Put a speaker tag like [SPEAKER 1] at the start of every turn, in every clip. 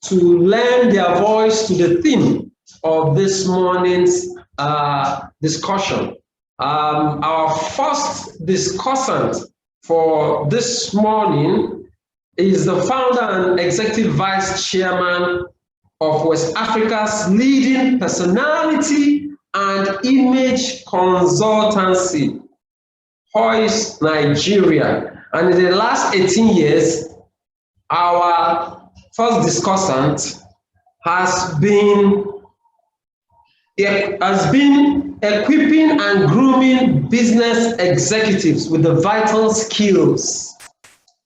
[SPEAKER 1] to lend their voice to the theme of this morning's discussion. Our first discussant for this morning is the founder and executive vice chairman of West Africa's leading personality and image consultancy, Poise, Nigeria. And in the last 18 years, our first discussant has been equipping and grooming business executives with the vital skills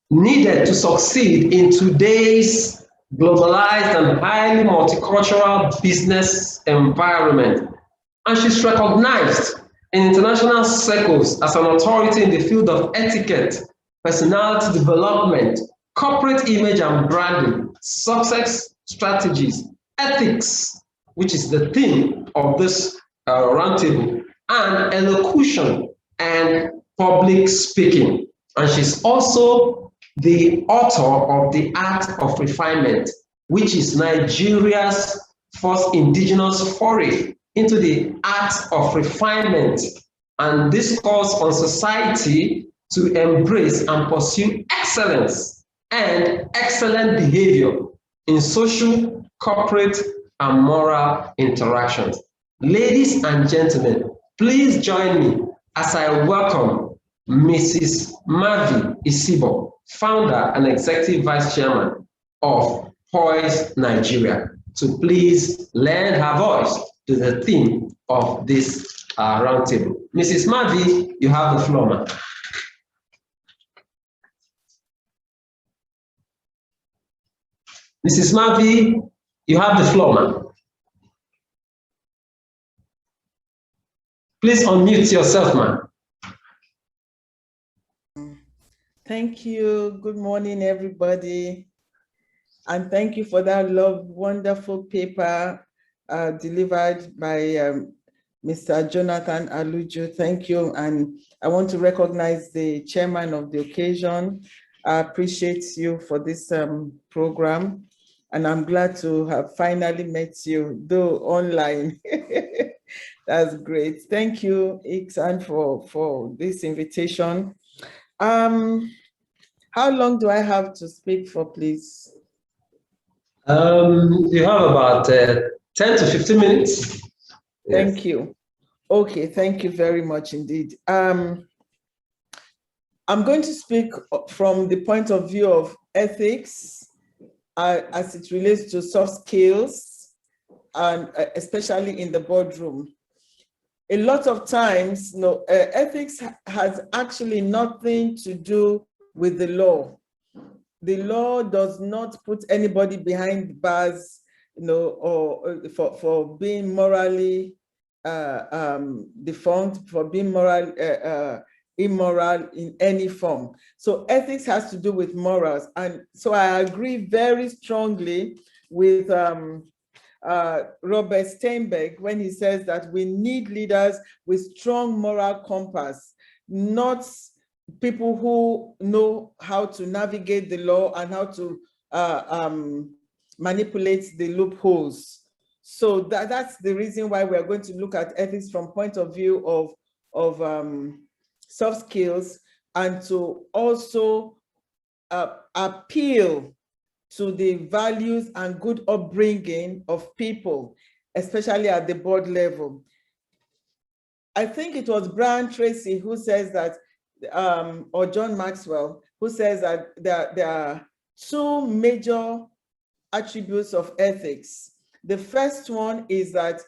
[SPEAKER 1] needed to succeed in today's globalized and highly multicultural business environment. And she's recognized in international circles as an authority in the field of etiquette, personality development, corporate image and branding, success strategies, ethics, which is the theme of this roundtable, and elocution and public speaking. And she's also the author of The Art of Refinement, which is Nigeria's first indigenous foray into the art of refinement and discourse on society to embrace and pursue excellence and excellent behavior in social, corporate, and moral interactions. Ladies and gentlemen, please join me as I welcome Mrs. Mavi Isibor, founder and executive vice chairman of Poise Nigeria, to please lend her voice to the theme of this roundtable. Mrs. Mavi, you have the floor, ma'am. Mrs. Mavi, you have the floor, ma'am. Please unmute yourself, ma'am.
[SPEAKER 2] Thank you. Good morning, everybody. And thank you for that wonderful paper delivered by Mr. Jonathan Aluju. Thank you. And I want to recognize the chairman of the occasion. I appreciate you for this program. And I'm glad to have finally met you, though online. That's great. Thank you, Iksan, for this invitation. How long do I have to speak for, please?
[SPEAKER 1] You have about 10 to 15 minutes.
[SPEAKER 2] Thank you. Okay, thank you very much indeed. I'm going to speak from the point of view of ethics as it relates to soft skills, and especially in the boardroom. A lot of times, ethics has actually nothing to do with the law. The law does not put anybody behind bars, or for being morally defunct, for being immoral in any form. So ethics has to do with morals. And so I agree very strongly with Robert Steinberg when he says that we need leaders with strong moral compass, not people who know how to navigate the law and how to manipulate the loopholes. So that's the reason why we're going to look at ethics from point of view of soft skills, and to also appeal to the values and good upbringing of people, especially at the board level. I think it was Brian Tracy who says that, or John Maxwell, who says that there are two major attributes of ethics. The first one is that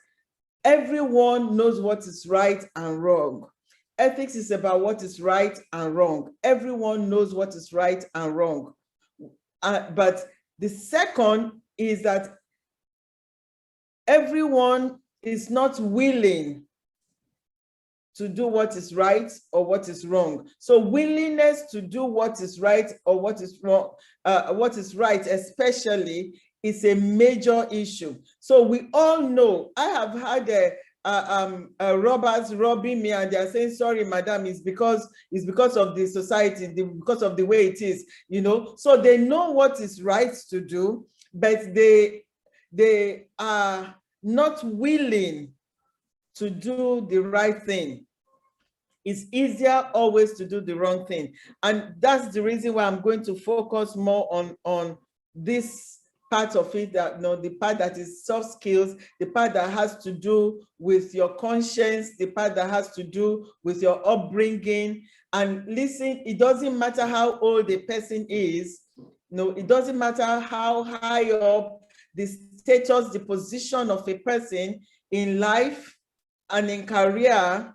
[SPEAKER 2] everyone knows what is right and wrong. Ethics is about what is right and wrong. Everyone knows what is right and wrong. But the second is that everyone is not willing to do what is right or what is wrong. So willingness to do what is right or what is wrong, what is right especially, is a major issue. So we all know, I have had robbers robbing me and they're saying, sorry, madam, it's because of the society, because of the way it is, So they know what is right to do, but they are not willing to do the right thing. It's easier always to do the wrong thing. And that's the reason why I'm going to focus more on this part of it, that the part that is soft skills, the part that has to do with your conscience, the part that has to do with your upbringing. And listen, it doesn't matter how old a person is, it doesn't matter how high up the status, the position of a person in life and in career,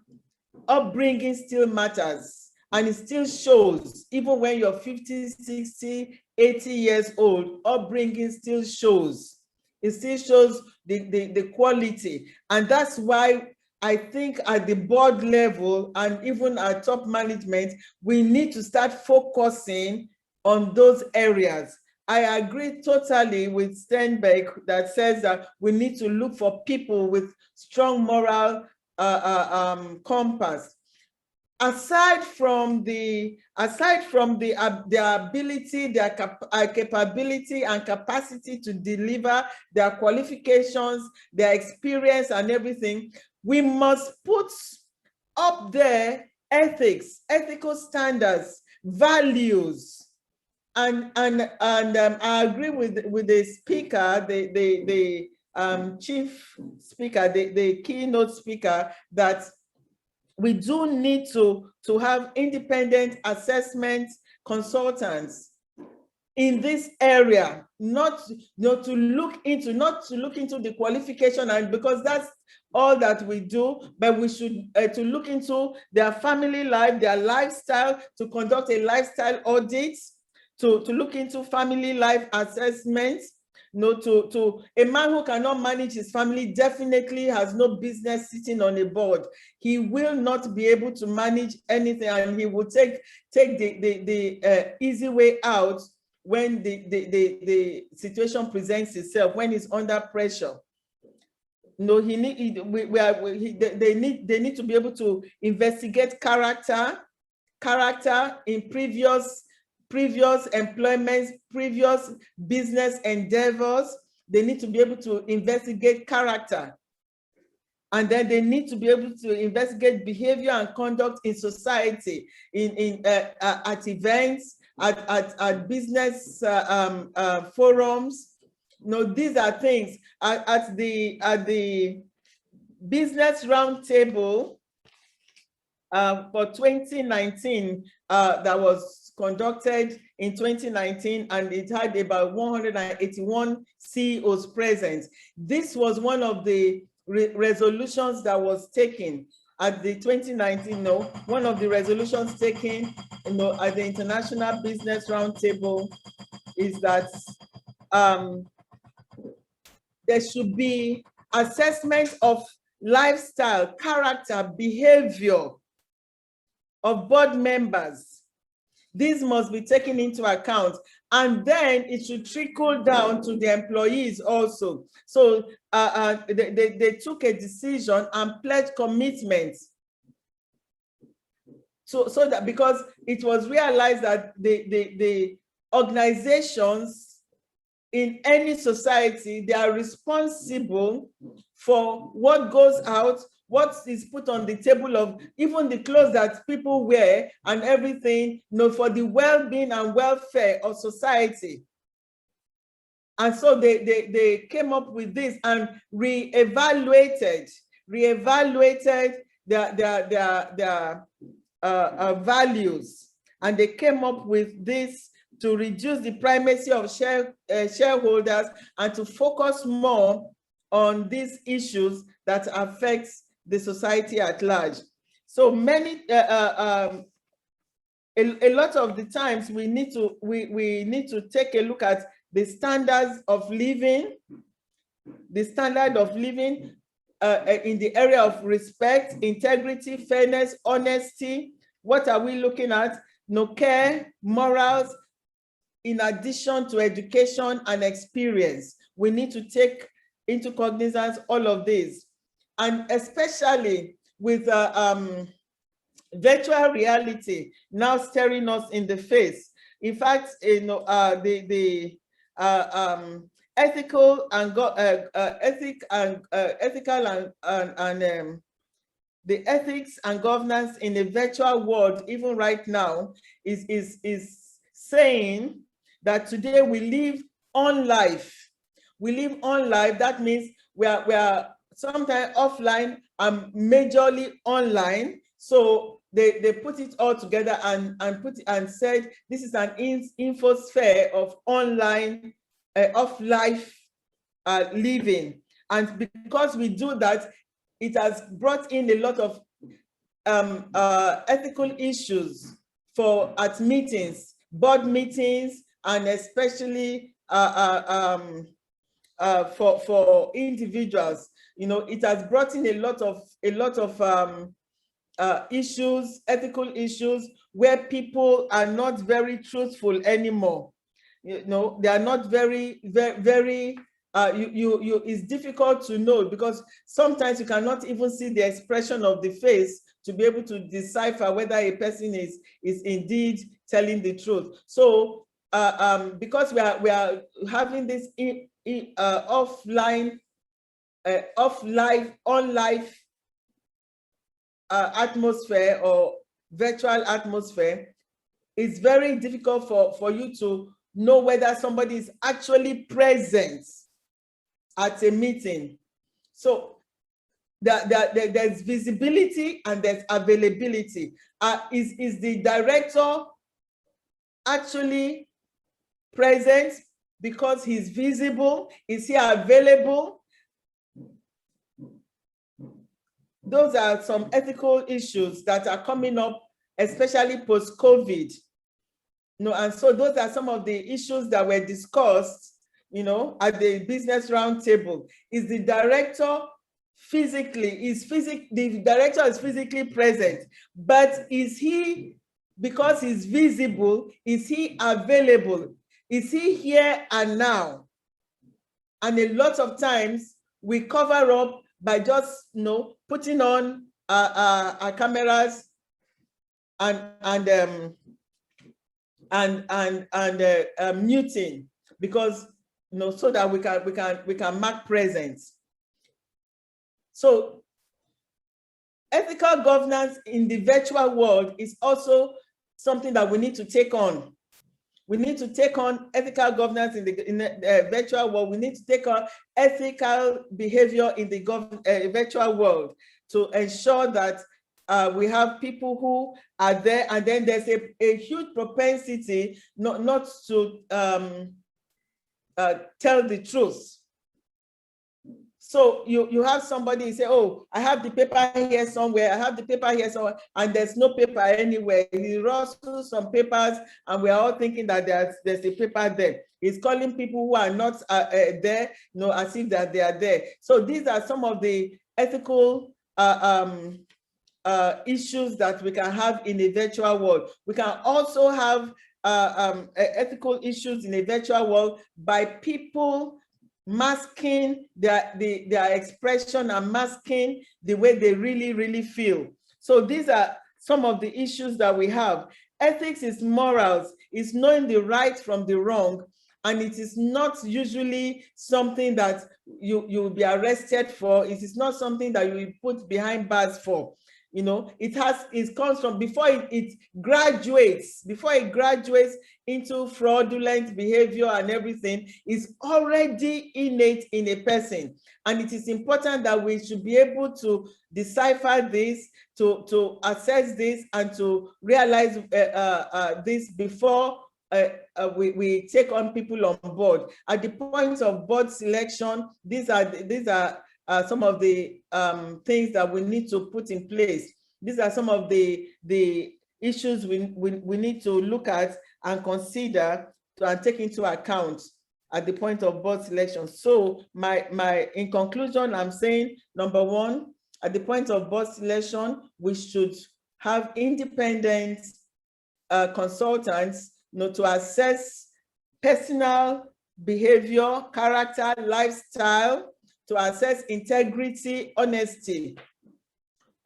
[SPEAKER 2] upbringing still matters, and it still shows. Even when you're 50, 60, 80 years old, upbringing still shows. It still shows the quality. And that's why I think at the board level and even at top management, we need to start focusing on those areas. I agree totally with Steinbeck that says that we need to look for people with strong moral compass. Aside from their ability, their capability and capacity to deliver, their qualifications, their experience and everything, we must put up there ethics, ethical standards, values. And I agree with the speaker, the chief speaker, the keynote speaker, that we do need to have independent assessment consultants in this area, not to look into the qualification, and because that's all that we do, but we should to look into their family life, their lifestyle, to conduct a lifestyle audit, to look into family life assessments. To a man who cannot manage his family definitely has no business sitting on a board. He will not be able to manage anything, and he will take the easy way out when the situation presents itself, when he's under pressure. They need to be able to investigate character in previous employments, previous business endeavors. They need to be able to investigate character. And then they need to be able to investigate behavior and conduct in society, at events, at business forums. These are things at the Business Roundtable for 2019 that was conducted in 2019, and it had about 181 CEOs present. This was one of the resolutions that was taken at the 2019, one of the resolutions taken at the International Business Roundtable is that there should be assessment of lifestyle, character, behavior of board members. These must be taken into account, and then it should trickle down to the employees also. So they took a decision and pledged commitment. So that, because it was realized that the organizations in any society, they are responsible for what goes out, what is put on the table, of even the clothes that people wear and everything, for the well-being and welfare of society. And so they came up with this and reevaluated their values, and they came up with this to reduce the primacy of shareholders and to focus more on these issues that affect the society at large. So many, a lot of the times we need to take a look at the standards of living, in the area of respect, integrity, fairness, honesty. What are we looking at? Care, morals, in addition to education and experience. We need to take into cognizance all of this. And especially with virtual reality now staring us in the face. In fact, ethical and the ethics and governance in a virtual world, even right now, is saying that today we live on life. We live on life. That means we are sometimes offline and majorly online. So they put it all together and said this is an infosphere of online of life living. And because we do that, it has brought in a lot of ethical issues at meetings, board meetings, and especially for individuals. You know, it has brought in a lot of issues, ethical issues, where people are not very truthful anymore. You know, they are not very it's difficult to know, because sometimes you cannot even see the expression of the face to be able to decipher whether a person is indeed telling the truth. So because we are having this on life atmosphere or virtual atmosphere, it's very difficult for you to know whether somebody is actually present at a meeting. So there's visibility and there's availability. Is the director actually present because he's visible? Is he available? Those are some ethical issues that are coming up, especially post-COVID. You know, and so those are some of the issues that were discussed, you know, at the business roundtable. Is the director the director is physically present, but is he, because he's visible, is he available? Is he here and now? And a lot of times we cover up by just, you know, putting on our cameras and muting, because, you know, so that we can mark presence. So ethical governance in the virtual world is also something that we need to take on. We need to take on ethical governance in the virtual world. We need to take on ethical behavior in the virtual world to ensure that we have people who are there, and then there's a huge propensity not to tell the truth. So you have somebody say, oh, I have the paper here somewhere, I have the paper here somewhere, and there's no paper anywhere. He rustles some papers and we're all thinking that there's a paper there. He's calling people who are not there, you know, as if that they are there. So these are some of the ethical issues that we can have in a virtual world. We can also have ethical issues in a virtual world by people masking their expression and masking the way they really feel. So these are some of the issues that we have. Ethics is morals, it's knowing the right from the wrong, and it is not usually something that you will be arrested for. It is not something that you will put behind bars for. You know, it comes from before it graduates into fraudulent behavior and everything, is already innate in a person. And it is important that we should be able to decipher this, to assess this, and to realize this before we take on people on board. At the point of board selection, these are some of the things that we need to put in place. These are some of the issues we need to look at and consider and take into account at the point of board selection. So in conclusion, I'm saying, number one, at the point of board selection, we should have independent consultants, you know, to assess personal behavior, character, lifestyle, to assess integrity, honesty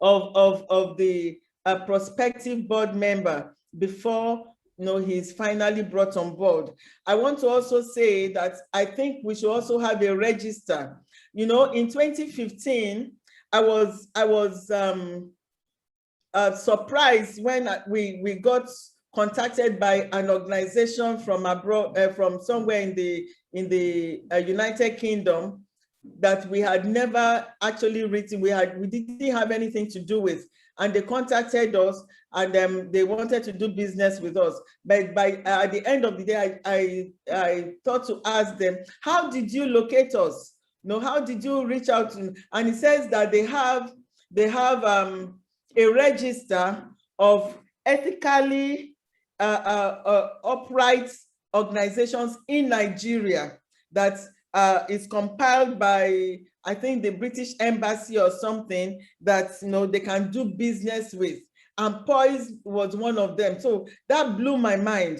[SPEAKER 2] of the prospective board member before he's finally brought on board. I want to also say that I think we should also have a register. In 2015, I was surprised when we got contacted by an organization from abroad, from somewhere in the United Kingdom, that we had never actually written, we didn't have anything to do with, and they contacted us, and they wanted to do business with us. But at the end of the day, I thought to ask them, how did you locate us? How did you reach out to? And it says that they have a register of ethically upright organizations in Nigeria that is compiled by, I think, the British Embassy or something, that they can do business with. And Poise was one of them. So that blew my mind.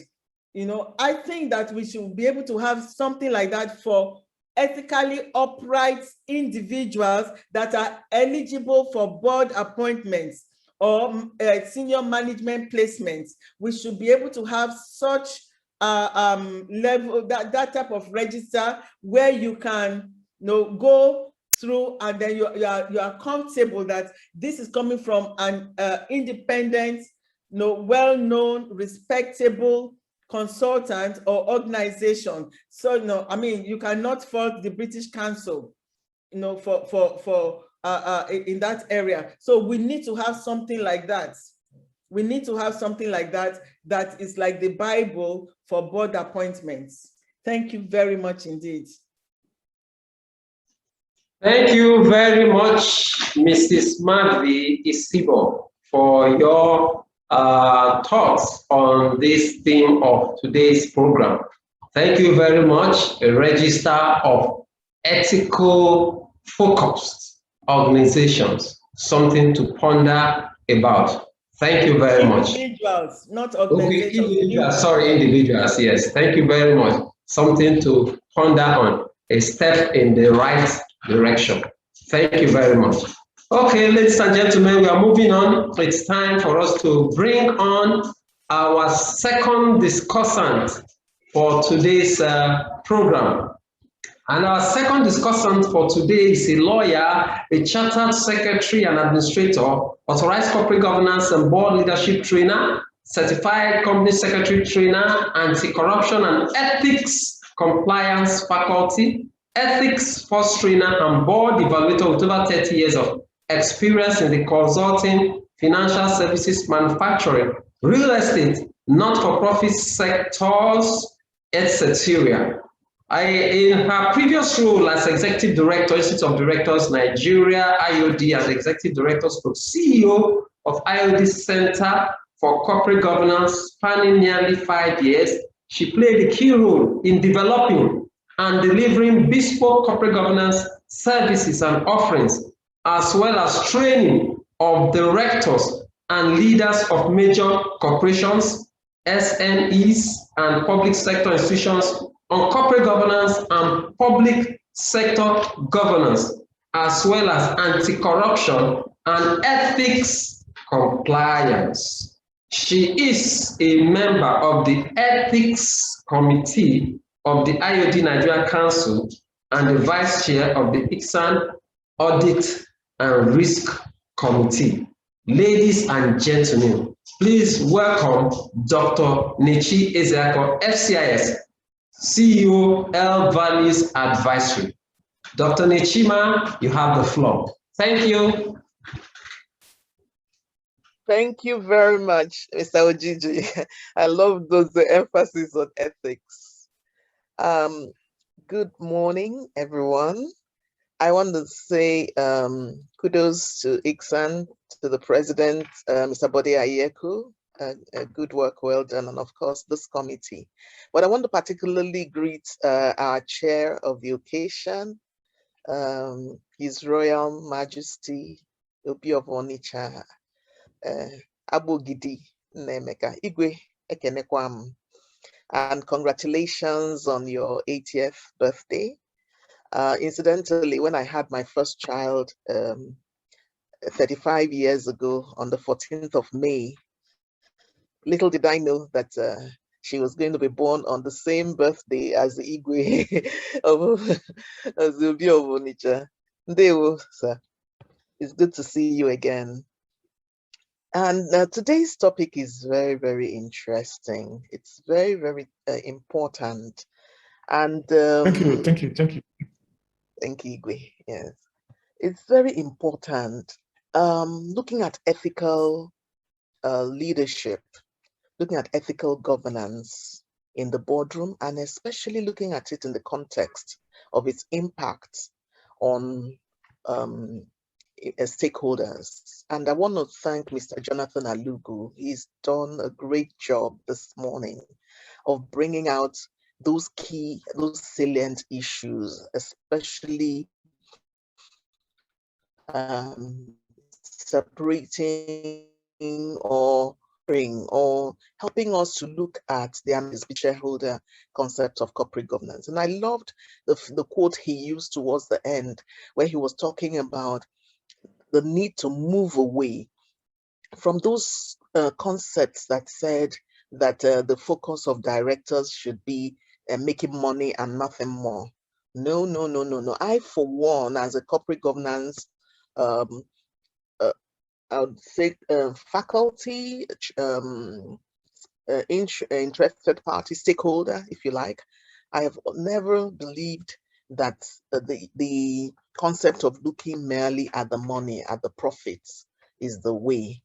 [SPEAKER 2] I think that we should be able to have something like that for ethically upright individuals that are eligible for board appointments or senior management placements. We should be able to have such level, that type of register where you can go through, and then you are comfortable that this is coming from an independent, well-known, respectable consultant or organization. So I mean, you cannot fault the British Council, for in that area. So we need to have something like that. We need to have something like that that is like the Bible for board appointments. Thank you very much indeed.
[SPEAKER 1] Thank you very much, Mrs. Mavi Isibor, for your thoughts on this theme of today's program. Thank you very much. A register of ethical focused organizations, something to ponder about. Thank you very much.
[SPEAKER 2] Individuals, not organizations.
[SPEAKER 1] Okay, individuals, sorry, individuals, yes. Thank you very much. Something to ponder on, a step in the right direction. Thank you very much. Okay, ladies and gentlemen, we are moving on. It's time for us to bring on our second discussant for today's program. And our second discussant for today is a lawyer, a chartered secretary and administrator, authorized corporate governance and board leadership trainer, certified company secretary trainer, anti-corruption and ethics compliance faculty, ethics first trainer, and board evaluator with over 30 years of experience in the consulting, financial services, manufacturing, real estate, not-for-profit sectors, etc. In her previous role as Executive Director, Institute of Directors, Nigeria, IOD, as Executive Director, CEO of IOD Center for Corporate Governance, spanning nearly 5 years, she played a key role in developing and delivering bespoke corporate governance services and offerings, as well as training of directors and leaders of major corporations, SMEs, and public sector institutions on corporate governance and public sector governance, as well as anti-corruption and ethics compliance. She is a member of the Ethics Committee of the IOD Nigeria Council and the Vice Chair of the ICSAN Audit and Risk Committee. Ladies and gentlemen, please welcome Dr. Nechi Ezeako, FCIS, CEO, L Values Advisory. Dr. Nechima, you have the floor. Thank you.
[SPEAKER 3] Thank you very much, Mr. Ojiji. I love those emphasis on ethics. Good morning, everyone. I want to say kudos to ICSAN, to the president, Mr. Bode Ayeku. Good work, well done, and of course this committee. But I want to particularly greet our chair of the occasion, His Royal Majesty Obi of Onitsha, Abogidi Nnaemeka, Igwe Ekenekwam, and congratulations on your 80th birthday. Incidentally, when I had my first child 35 years ago on the 14th of May, Little did I know that she was going to be born on the same birthday as the Igwe of Zubi of Onitsha. Ndewo, sir. It's good to see you again. And today's topic is very, very interesting. It's very, very important. And
[SPEAKER 4] thank you.
[SPEAKER 3] thank you, Igwe. Yes, it's very important. Looking at ethical leadership, looking at ethical governance in the boardroom, and especially looking at it in the context of its impact on stakeholders. And I want to thank Mr. Jonathan Alugu. He's done a great job this morning of bringing out those salient issues, especially separating or helping us to look at the shareholder concept of corporate governance. And I loved the quote he used towards the end, where he was talking about the need to move away from those concepts that said that the focus of directors should be making money and nothing more. No. I, for one, as a corporate governance, I would say faculty, interested party, stakeholder, if you like, I have never believed that the concept of looking merely at the money, at the profits, is the way.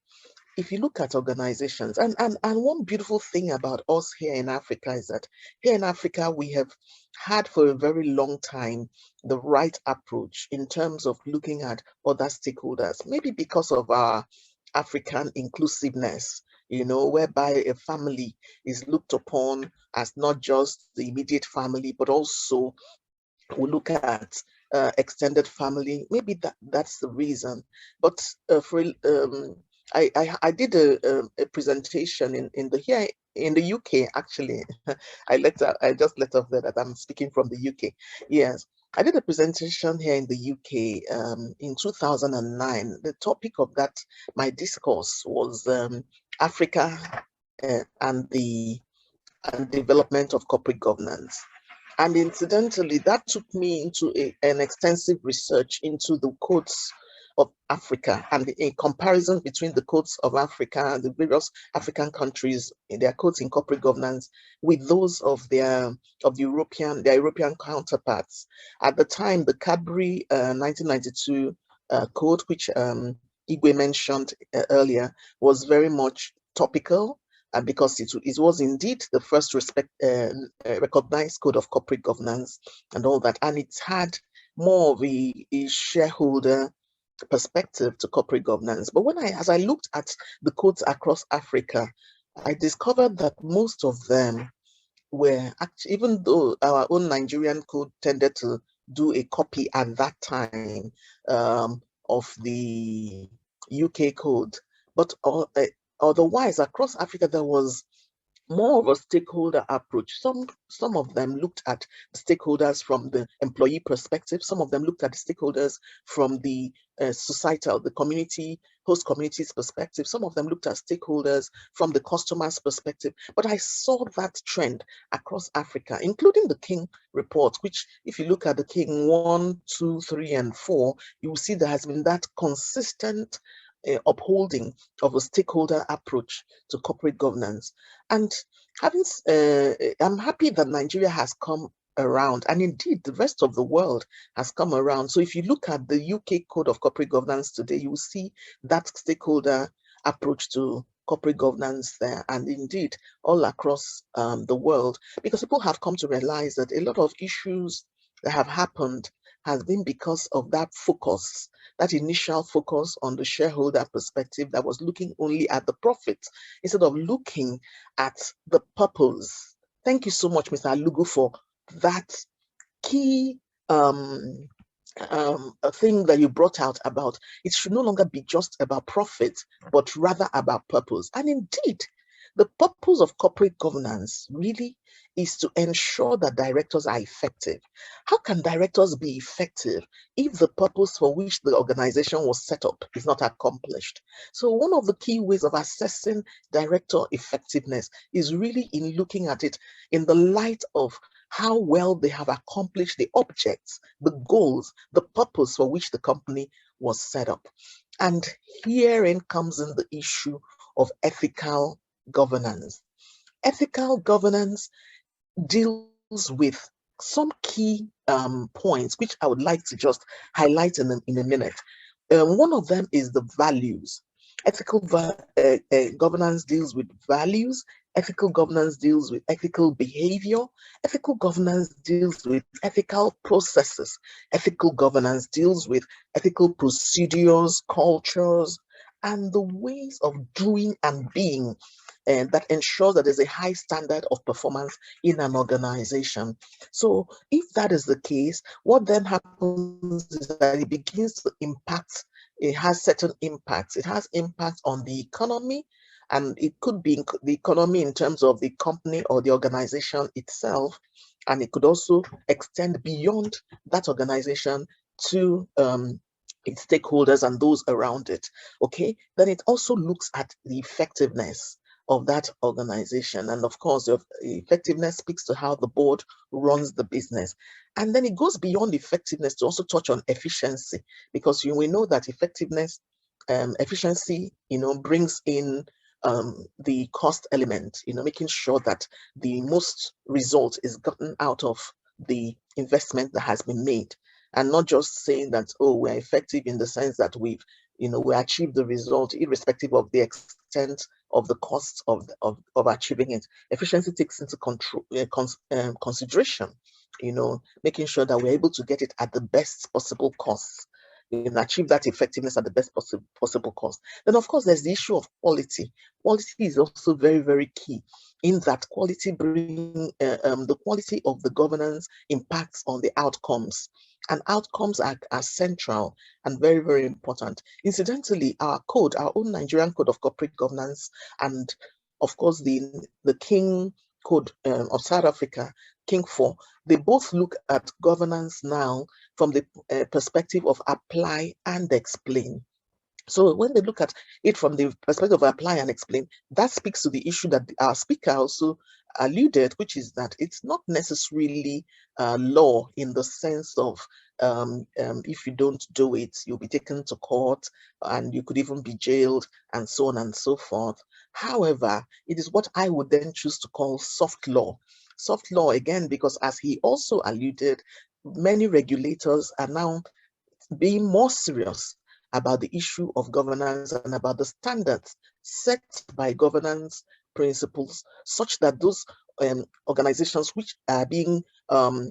[SPEAKER 3] If you look at organizations, and one beautiful thing about us here in Africa is that here in Africa, we have had for a very long time the right approach in terms of looking at other stakeholders, maybe because of our African inclusiveness, whereby a family is looked upon as not just the immediate family, but also we look at extended family. Maybe that's the reason. But I did a presentation in the UK, actually. I just let off there that I'm speaking from the UK. Yes, I did a presentation here in the UK in 2009. The topic of my discourse was Africa and the development of corporate governance. And incidentally, that took me into an extensive research into the codes of Africa and a comparison between the codes of Africa and the various African countries in their codes in corporate governance with those of their European counterparts. At the time, the Cadbury 1992 code, which Igwe mentioned earlier, was very much topical. Because it was indeed the first recognized code of corporate governance and all that. And it's had more of a shareholder perspective to corporate governance. But as I looked at the codes across Africa, I discovered that most of them were actually, even though our own Nigerian code tended to do a copy at that time of the UK code, but otherwise, across Africa, there was more of a stakeholder approach. Some of them looked at stakeholders from the employee perspective. Some of them looked at stakeholders from the societal, the community, host communities perspective. Some of them looked at stakeholders from the customer's perspective. But I saw that trend across Africa, including the King report, which if you look at the King 1, 2, 3, and 4, you will see there has been that consistent upholding of a stakeholder approach to corporate governance. And I'm happy that Nigeria has come around, and indeed the rest of the world has come around. So if you look at the UK Code of Corporate Governance today, you will see that stakeholder approach to corporate governance there, and indeed all across the world, because people have come to realize that a lot of issues that have happened has been because of that focus, that initial focus on the shareholder perspective that was looking only at the profit instead of looking at the purpose. Thank you so much, Mr. Alugu, for that key a thing that you brought out about it should no longer be just about profit, but rather about purpose. And indeed, The purpose of corporate governance really is to ensure that directors are effective. How can directors be effective if the purpose for which the organization was set up is not accomplished? So one of the key ways of assessing director effectiveness is really in looking at it in the light of how well they have accomplished the objects, the goals, the purpose for which the company was set up. And herein comes in the issue of ethical governance. Ethical governance deals with some key points, which I would like to just highlight in a minute. One of them is the values. Ethical governance deals with values. Ethical governance deals with ethical behavior. Ethical governance deals with ethical processes. Ethical governance deals with ethical procedures, cultures, and the ways of doing and being that ensures that there's a high standard of performance in an organization. So if that is the case, what then happens is that it begins to impact, it has certain impacts. It has impact on the economy, and it could be the economy in terms of the company or the organization itself, and it could also extend beyond that organization to its stakeholders and those around it. Okay, then it also looks at the effectiveness of that organization. And of course, the effectiveness speaks to how the board runs the business. And then it goes beyond effectiveness to also touch on efficiency, because we know that effectiveness, efficiency, brings in the cost element, making sure that the most result is gotten out of the investment that has been made, and not just saying that, oh, we're effective in the sense that we achieved the result irrespective of the extent of the costs of achieving it. Efficiency takes into consideration, making sure that we're able to get it at the best possible cost, achieve that effectiveness at the best possible cost. Then, of course, there's the issue of quality. Quality is also very, very key, in that quality the quality of the governance impacts on the outcomes. And outcomes are central and very, very important. Incidentally, our own Nigerian Code of Corporate Governance, and of course the King Code of South Africa, King 4, they both look at governance now from the perspective of apply and explain. So when they look at it from the perspective of apply and explain, that speaks to the issue that our speaker also alluded, which is that it's not necessarily law in the sense of if you don't do it, you'll be taken to court and you could even be jailed and so on and so forth. However, it is what I would then choose to call soft law. Soft law, again, because as he also alluded, many regulators are now being more serious about the issue of governance and about the standards set by governance principles, such that those organizations which are being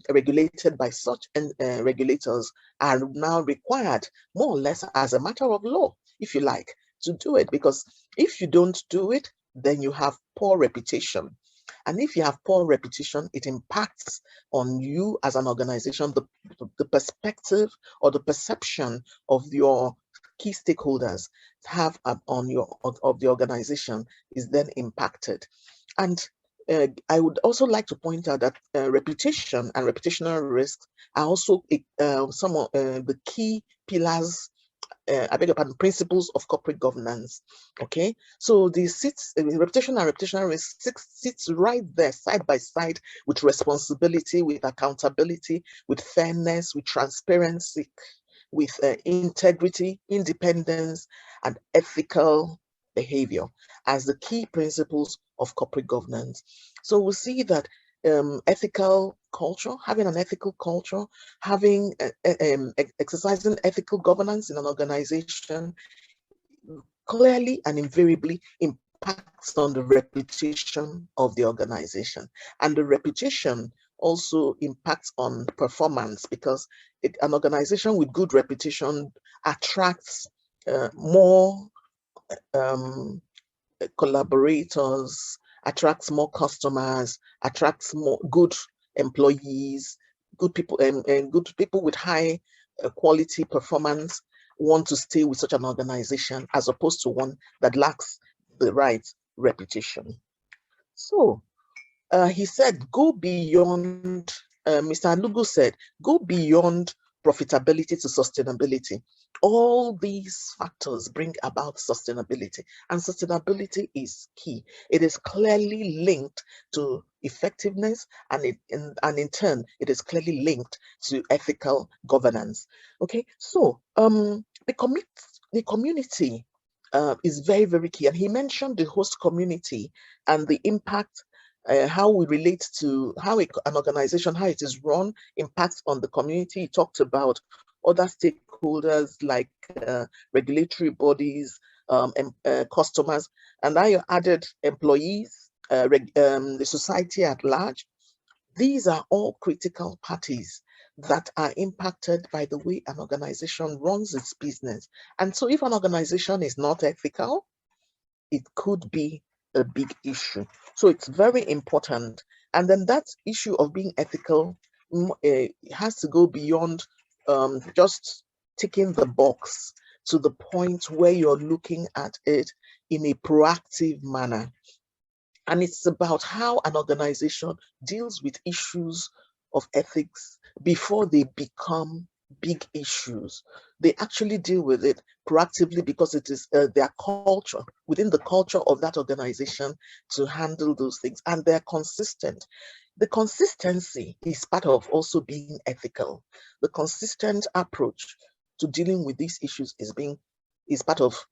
[SPEAKER 3] regulated by such regulators are now required, more or less as a matter of law, if you like, to do it. Because if you don't do it, then you have poor reputation. And if you have poor reputation, it impacts on you as an organization. The perspective or the perception of your key stakeholders have on the organization is then impacted. And I would also like to point out that reputation and reputational risks are also some of the key pillars, I beg your pardon, principles of corporate governance. Okay, so the reputation and reputational risk sits right there side by side with responsibility, with accountability, with fairness, with transparency, with integrity, independence, and ethical behavior as the key principles of corporate governance. So we see that ethical culture, having an ethical culture, having exercising ethical governance in an organization clearly and invariably impacts on the reputation of the organization. And the reputation also impacts on performance, because an organization with good reputation attracts more collaborators, attracts more customers, attracts more good employees, good people, and good people with high quality performance want to stay with such an organization, as opposed to one that lacks the right reputation. So he said, go beyond, Mr. Alugu said, go beyond profitability to sustainability. All these factors bring about sustainability, and sustainability is key. It is clearly linked to effectiveness, and in turn, it is clearly linked to ethical governance. Okay, so the community is very, very key, and he mentioned the host community and the impact, how we relate to how an organization, how it is run, impacts on the community. He talked about other stakeholders like regulatory bodies, customers, and I added employees, the society at large. These are all critical parties that are impacted by the way an organization runs its business. And so if an organization is not ethical, it could be a big issue. So it's very important. And then that issue of being ethical has to go beyond just ticking the box to the point where you're looking at it in a proactive manner. And it's about how an organization deals with issues of ethics before they become big issues. They actually deal with it proactively because it is their culture, within the culture of that organization, to handle those things. And they're consistent. The consistency is part of also being ethical. The consistent approach to dealing with these issues is part of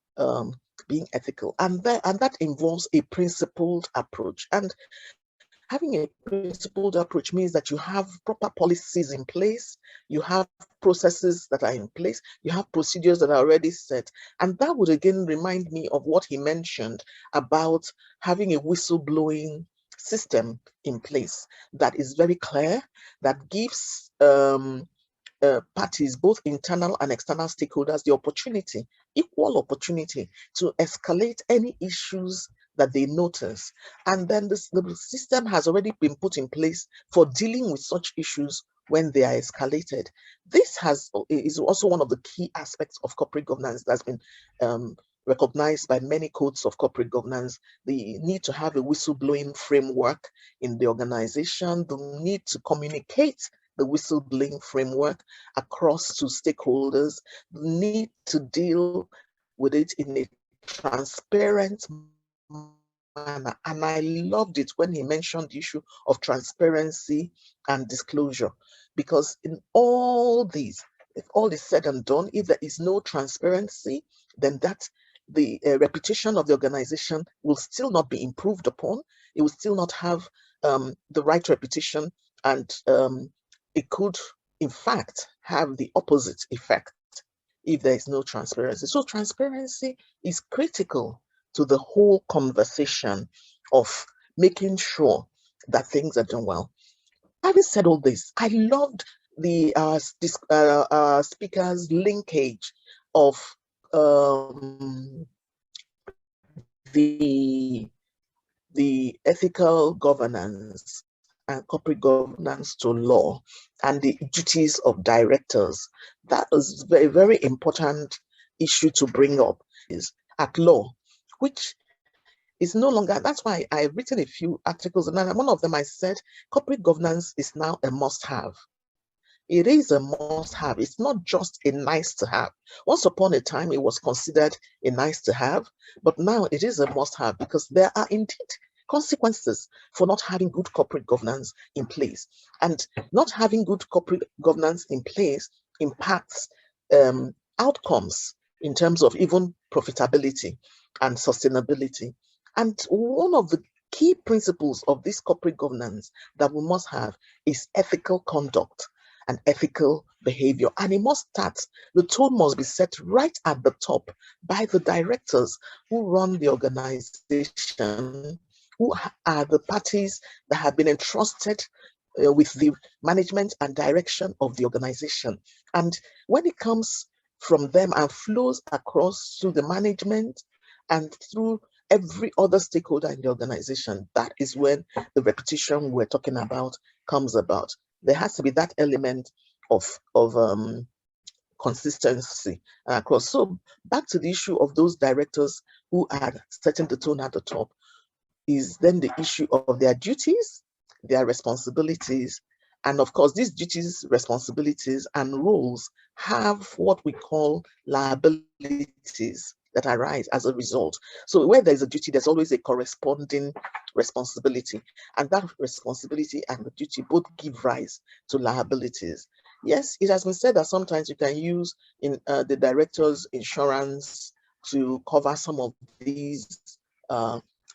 [SPEAKER 3] being ethical, and that involves a principled approach. And having a principled approach means that you have proper policies in place, you have processes that are in place, you have procedures that are already set. And that would again remind me of what he mentioned about having a whistleblowing system in place that is very clear, that gives parties, both internal and external stakeholders, the opportunity, equal opportunity, to escalate any issues that they notice. And then the system has already been put in place for dealing with such issues when they are escalated. This is also one of the key aspects of corporate governance that's been recognized by many codes of corporate governance. The need to have a whistleblowing framework in the organization, the need to communicate the whistleblowing framework across to stakeholders, the need to deal with it in a transparent manner. And I loved it when he mentioned the issue of transparency and disclosure, because in all these, if all is said and done, if there is no transparency, then the reputation of the organization will still not be improved upon. It will still not have the right reputation, and it could, in fact, have the opposite effect if there is no transparency. So transparency is critical to the whole conversation of making sure that things are done well. Having said all this, I loved the speaker's linkage of the ethical governance and corporate governance to law and the duties of directors. That is a very, very important issue to bring up, is at law, which is no longer, that's why I've written a few articles, and one of them I said, corporate governance is now a must-have. It is a must-have. It's not just a nice-to-have. Once upon a time, it was considered a nice-to-have, but now it is a must-have, because there are indeed consequences for not having good corporate governance in place. And not having good corporate governance in place impacts outcomes in terms of even profitability and sustainability. And one of the key principles of this corporate governance that we must have is ethical conduct and ethical behavior. And it must start, the tone must be set right at the top by the directors who run the organization, who are the parties that have been entrusted with the management and direction of the organization. And when it comes from them and flows across to the management and through every other stakeholder in the organization, that is when the reputation we're talking about comes about. There has to be that element of consistency across. So back to the issue of those directors who are setting the tone at the top. is then the issue of their duties, their responsibilities. And of course, these duties, responsibilities, and roles have what we call liabilities that arise as a result. So where there's a duty, there's always a corresponding responsibility. And that responsibility and the duty both give rise to liabilities. Yes, it has been said that sometimes you can use in the director's insurance to cover some of these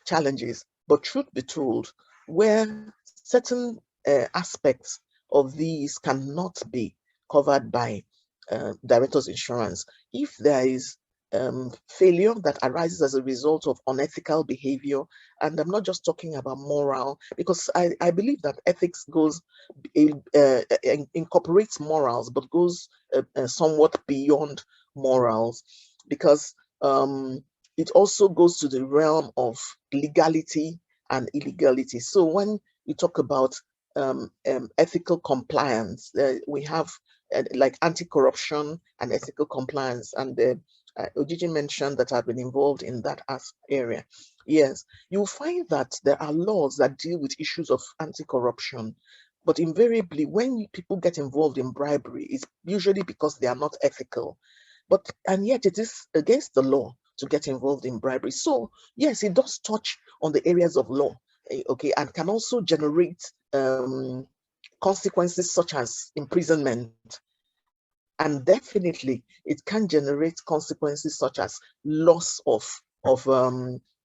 [SPEAKER 3] challenges. But truth be told, where certain aspects of these cannot be covered by director's insurance, if there is failure that arises as a result of unethical behavior, and I'm not just talking about moral, because I believe that ethics goes incorporates morals, but goes somewhat beyond morals, because it also goes to the realm of legality and illegality. So when we talk about ethical compliance, we have like anti-corruption and ethical compliance, and Ojiji mentioned that I've been involved in that area. Yes, you'll find that there are laws that deal with issues of anti-corruption, but invariably when people get involved in bribery, it's usually because they are not ethical. And yet it is against the law to get involved in bribery. So yes, it does touch on the areas of law, okay, and can also generate consequences such as imprisonment. And definitely it can generate consequences such as loss of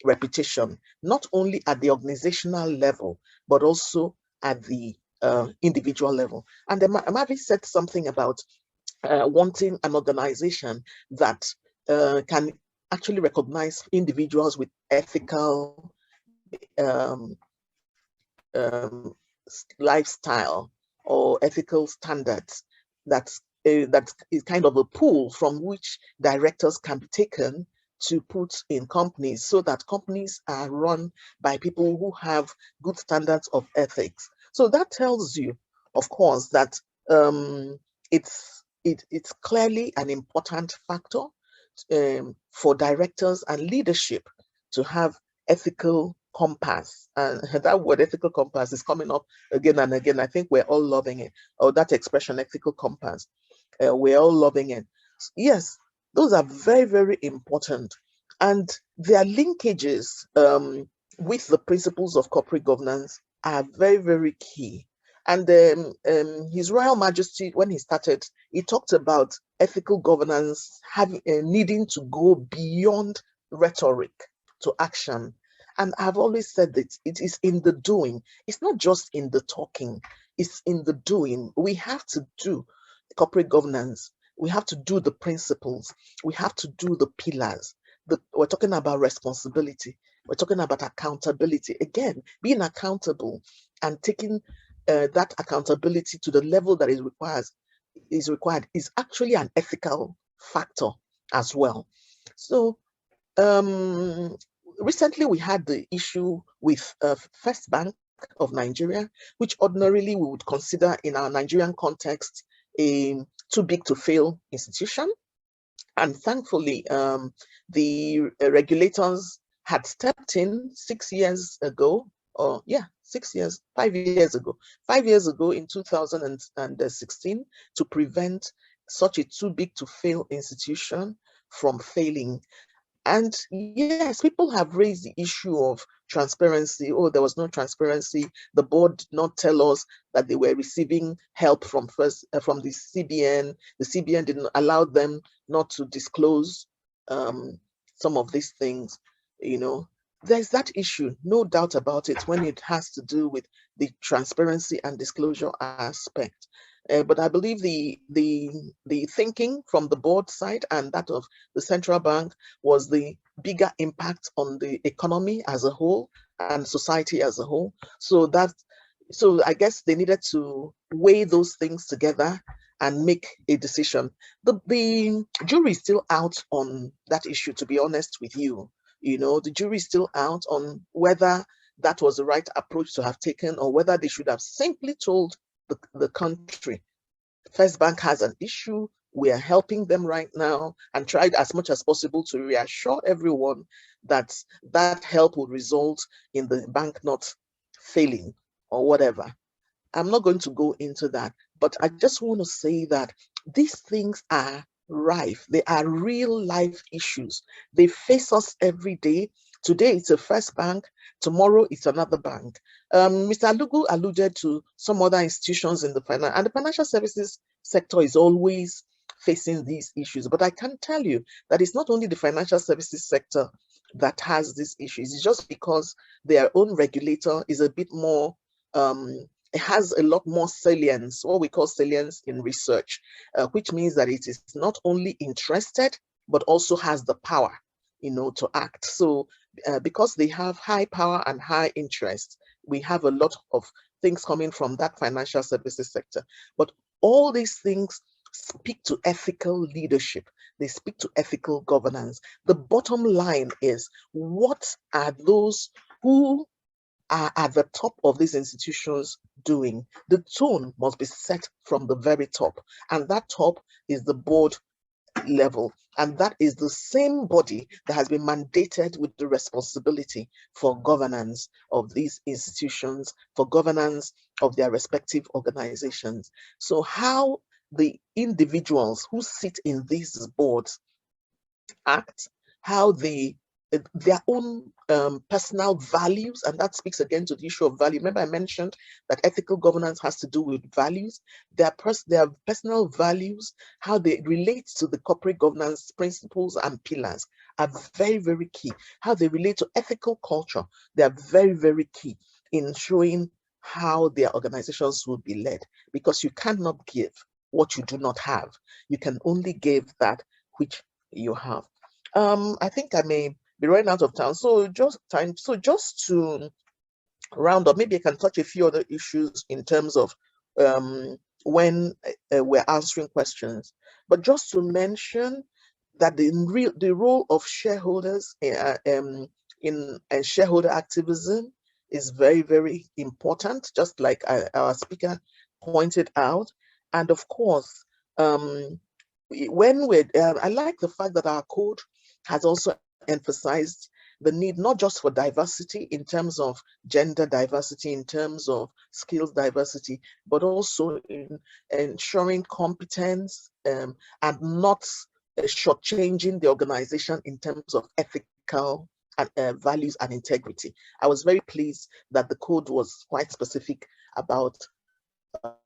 [SPEAKER 3] reputation, not only at the organizational level, but also at the individual level. And Mavi said something about wanting an organization that can actually recognize individuals with ethical um, lifestyle or ethical standards. That is kind of a pool from which directors can be taken to put in companies, so that companies are run by people who have good standards of ethics. So that tells you, of course, that it's clearly an important factor for directors and leadership to have ethical compass. And that word ethical compass is coming up again and again. I think we're all loving it. Or that expression, ethical compass, we're all loving it. Yes, those are very, very important. And their linkages with the principles of corporate governance are very, very key. And His Royal Majesty, when he started, he talked about ethical governance having needing to go beyond rhetoric to action. And I've always said that it is in the doing. It's not just in the talking, it's in the doing. We have to do corporate governance. We have to do the principles. We have to do the pillars. We're talking about responsibility. We're talking about accountability. Again, being accountable and taking that accountability to the level that is required is actually an ethical factor as well. So recently we had the issue with First Bank of Nigeria, which ordinarily we would consider in our Nigerian context a too big to fail institution. And thankfully, the regulators had stepped in 6 years ago, or 5 years ago, 5 years ago in 2016 to prevent such a too big to fail institution from failing. And yes, people have raised the issue of transparency. Oh, there was no transparency. The board did not tell us that they were receiving help from the CBN. The CBN didn't allow them not to disclose some of these things. There's that issue, no doubt about it, when it has to do with the transparency and disclosure aspect. But I believe the thinking from the board side and that of the central bank was the bigger impact on the economy as a whole and society as a whole. So I guess they needed to weigh those things together and make a decision. The jury is still out on that issue, to be honest with you. The jury is still out on whether that was the right approach to have taken, or whether they should have simply told the country, First Bank has an issue, We are helping them right now and tried as much as possible to reassure everyone that that help will result in the bank not failing or whatever. I'm not going to go into that, but I just want to say that these things are rife. They are real life issues. They face us every day. Today it's a first bank, tomorrow it's another bank. Mr. Alugu alluded to some other institutions in the financial services sector is always facing these issues. But I can tell you that it's not only the financial services sector that has these issues. It's just because their own regulator is a bit more it has a lot more salience, what we call salience in research, which means that it is not only interested, but also has the power, to act. So because they have high power and high interest, we have a lot of things coming from that financial services sector. But all these things speak to ethical leadership. They speak to ethical governance. The bottom line is, what are those who are at the top of these institutions doing? The tone must be set from the very top, and that top is the board level, and that is the same body that has been mandated with the responsibility for governance of these institutions, for governance of their respective organizations. So how the individuals who sit in these boards act, how their own personal values, and that speaks again to the issue of value. Remember I mentioned that ethical governance has to do with values. Their personal values, how they relate to the corporate governance principles and pillars are very, very key. How they relate to ethical culture, they are very, very key in showing how their organizations will be led, because you cannot give what you do not have. You can only give that which you have. I think I may be running out of time. So just to round up, maybe I can touch a few other issues in terms of when we're answering questions. But just to mention that the role of shareholders in shareholder activism is very, very important, just like our speaker pointed out. And of course, I like the fact that our code has also emphasized the need not just for diversity in terms of gender diversity, in terms of skills diversity, but also in ensuring competence and not shortchanging the organization in terms of ethical values and integrity. I was very pleased that the code was quite specific about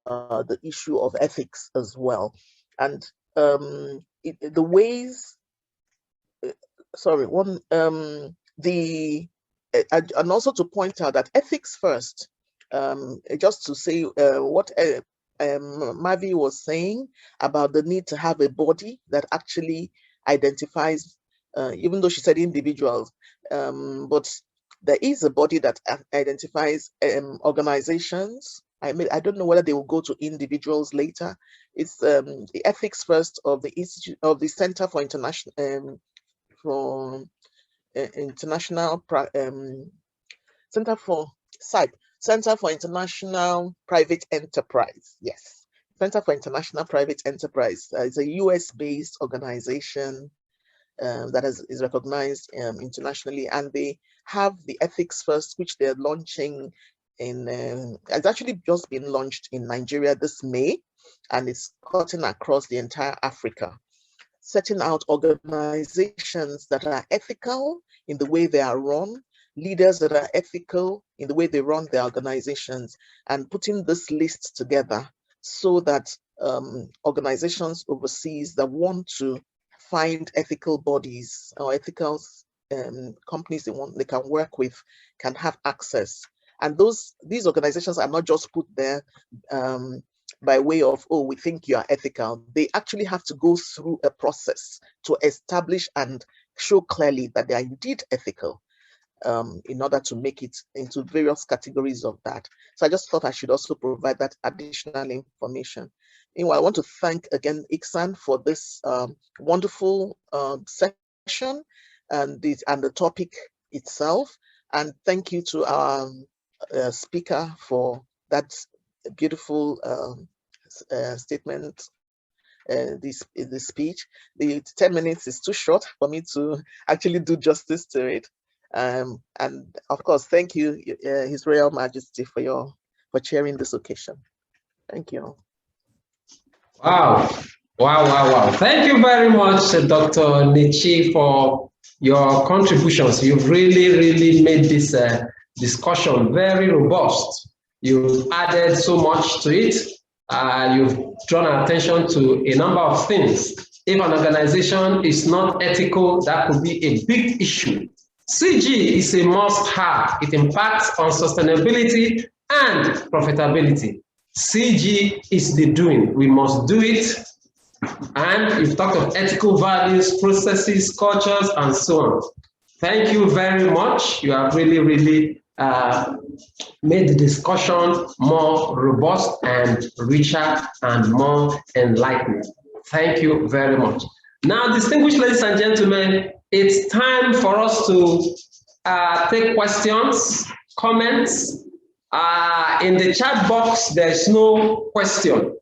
[SPEAKER 3] the issue of ethics as well. And the ways, sorry, one, and also to point out that ethics first, just to say what Mavi was saying about the need to have a body that actually identifies, even though she said individuals, but there is a body that identifies organizations. I don't know whether they will go to individuals later. It's the ethics first of the Institute of the Center for International Center for Center for International Private Enterprise. Yes, Center for International Private Enterprise. It's a US-based organization that is recognized internationally, and they have the ethics first, which they're launching it's actually just been launched in Nigeria this May, and it's cutting across the entire Africa, setting out organizations that are ethical in the way they are run, leaders that are ethical in the way they run their organizations, and putting this list together so that organizations overseas that want to find ethical bodies or ethical companies they can work with can have access. And these organizations are not just put there by way of, oh, we think you are ethical. They actually have to go through a process to establish and show clearly that they are indeed ethical in order to make it into various categories of that. So I just thought I should also provide that additional information. Anyway, I want to thank again Iksan for this wonderful session and the topic itself. And thank you to our speaker for that beautiful statement this speech. The 10 minutes is too short for me to actually do justice to it. And of course, thank you, His Royal Majesty, for chairing this occasion. Thank you.
[SPEAKER 1] Wow. Wow, wow, wow. Thank you very much, Dr. Nechi, for your contributions. You've really made this discussion very robust. You've added so much to it. You've drawn our attention to a number of things. If an organization is not ethical, that could be a big issue. CG is a must-have. It impacts on sustainability and profitability. CG is the doing. We must do it. And you've talked of ethical values, processes, cultures, and so on. Thank you very much. You have really made the discussion more robust and richer and more enlightened. Thank you very much. Now, distinguished ladies and gentlemen, it's time for us to take questions, comments. In the chat box, there's no question,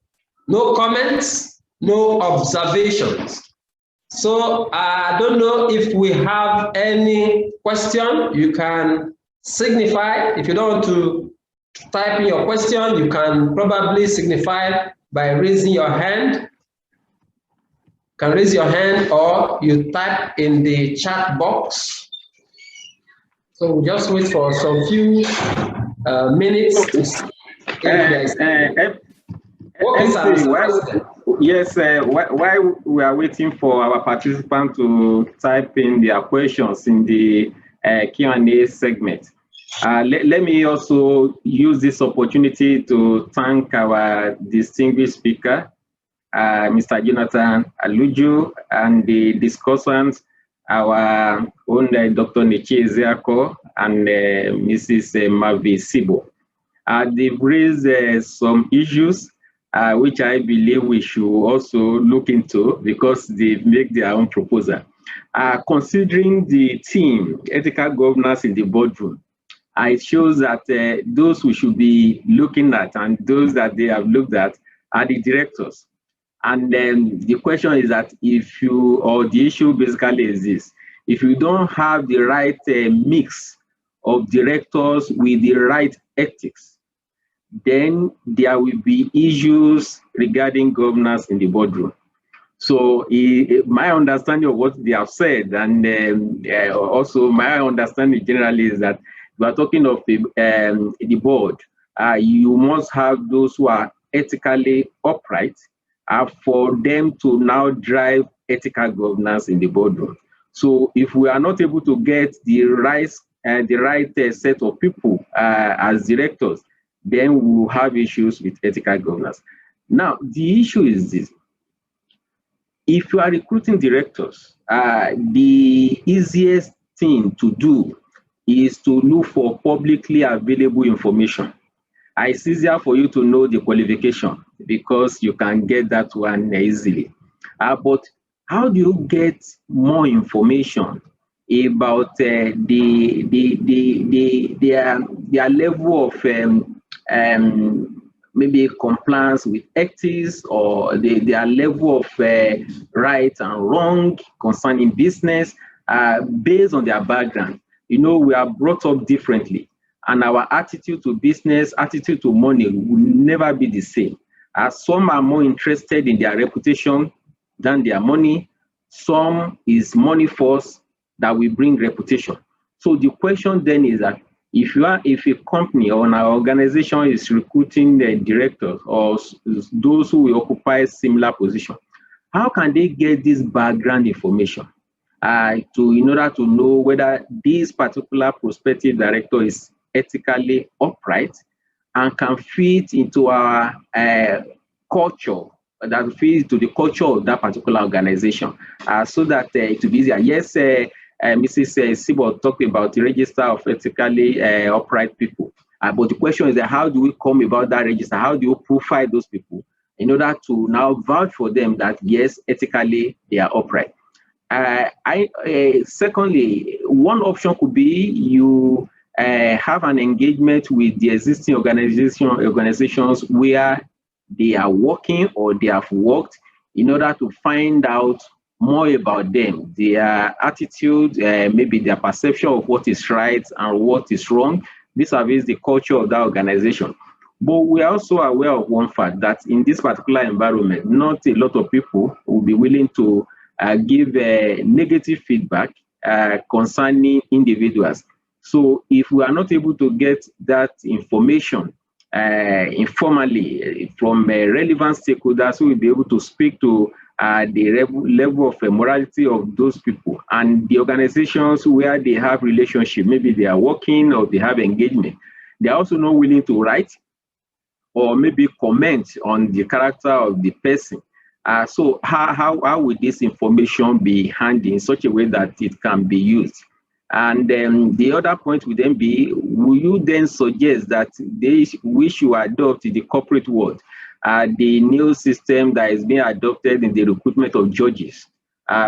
[SPEAKER 1] no comments, no observations. So I don't know if we have any question. You can signify. If you don't want to type in your question, you can probably signify by raising your hand. You can raise your hand or you type in the chat box. So we'll just wait for some few minutes to see if there's
[SPEAKER 4] Yes, while we are waiting for our participants to type in their questions in the Q&A segment, let me also use this opportunity to thank our distinguished speaker, Mr. Jonathan Aluju, and the discussants, our own Dr. Nechi Ezeako and Mrs. Mavi Isibor. They've raised some issues which I believe we should also look into because they make their own proposal. Considering the theme, ethical governance in the boardroom, it shows that those we should be looking at and those that they have looked at are the directors. And then the question is that if you, or the issue basically is this, if you don't have the right mix of directors with the right ethics, then there will be issues regarding governance in the boardroom. So my understanding of what they have said, and also my understanding generally is that we are talking of the board. You must have those who are ethically upright for them to now drive ethical governance in the boardroom. So if we are not able to get the right set of people as directors, then we will have issues with ethical governance. Now, the issue is this. If you are recruiting directors, the easiest thing to do is to look for publicly available information. It's easier for you to know the qualification because you can get that one easily. But how do you get more information about their level of maybe compliance with ethics or their level of right and wrong concerning business based on their background? You know, we are brought up differently, and our attitude to business, attitude to money will never be the same. Some are more interested in their reputation than their money. Some is money first that will bring reputation. So the question then is that if a company or an organization is recruiting the directors or those who will occupy similar position, how can they get this background information in order to know whether this particular prospective director is ethically upright and can fit into our culture, that fits to the culture of that particular organization, so that it will be easier. Yes, Mrs. Isibor talked about the register of ethically upright people. But the question is that how do we come about that register? How do you profile those people in order to now vouch for them that yes, ethically they are upright? Secondly, one option could be you have an engagement with the existing organizations where they are working or they have worked in order to find out more about them, their attitude, maybe their perception of what is right and what is wrong, vis-a-vis the culture of that organization. But we are also aware of one fact, that in this particular environment, not a lot of people will be willing to give negative feedback concerning individuals. So if we are not able to get that information informally from relevant stakeholders who will be able to speak to the level of morality of those people and the organizations where they have relationship, maybe they are working or they have engagement, they are also not willing to write or maybe comment on the character of the person. So how will this information be handled in such a way that it can be used? And the other point would then be, will you then suggest that we should adopt in the corporate world the new system that is being adopted in the recruitment of judges,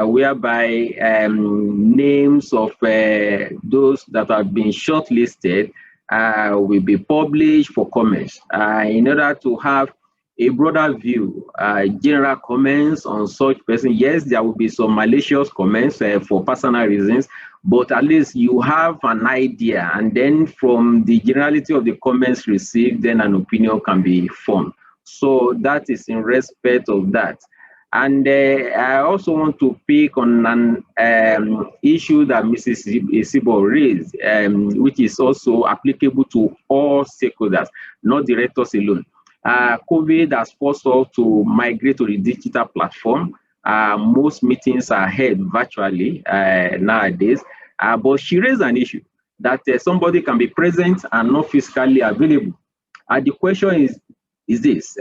[SPEAKER 4] whereby names of those that have been shortlisted will be published for comments in order to have a broader view, general comments on such person. Yes, there will be some malicious comments for personal reasons, but at least you have an idea, and then from the generality of the comments received, then an opinion can be formed. So that is in respect of that. And I also want to pick on an issue that Mrs. Isibor raised, which is also applicable to all stakeholders, not directors alone. COVID has forced us to migrate to the digital platform. Most meetings are held virtually nowadays. But she raised an issue that somebody can be present and not physically available. The question is this,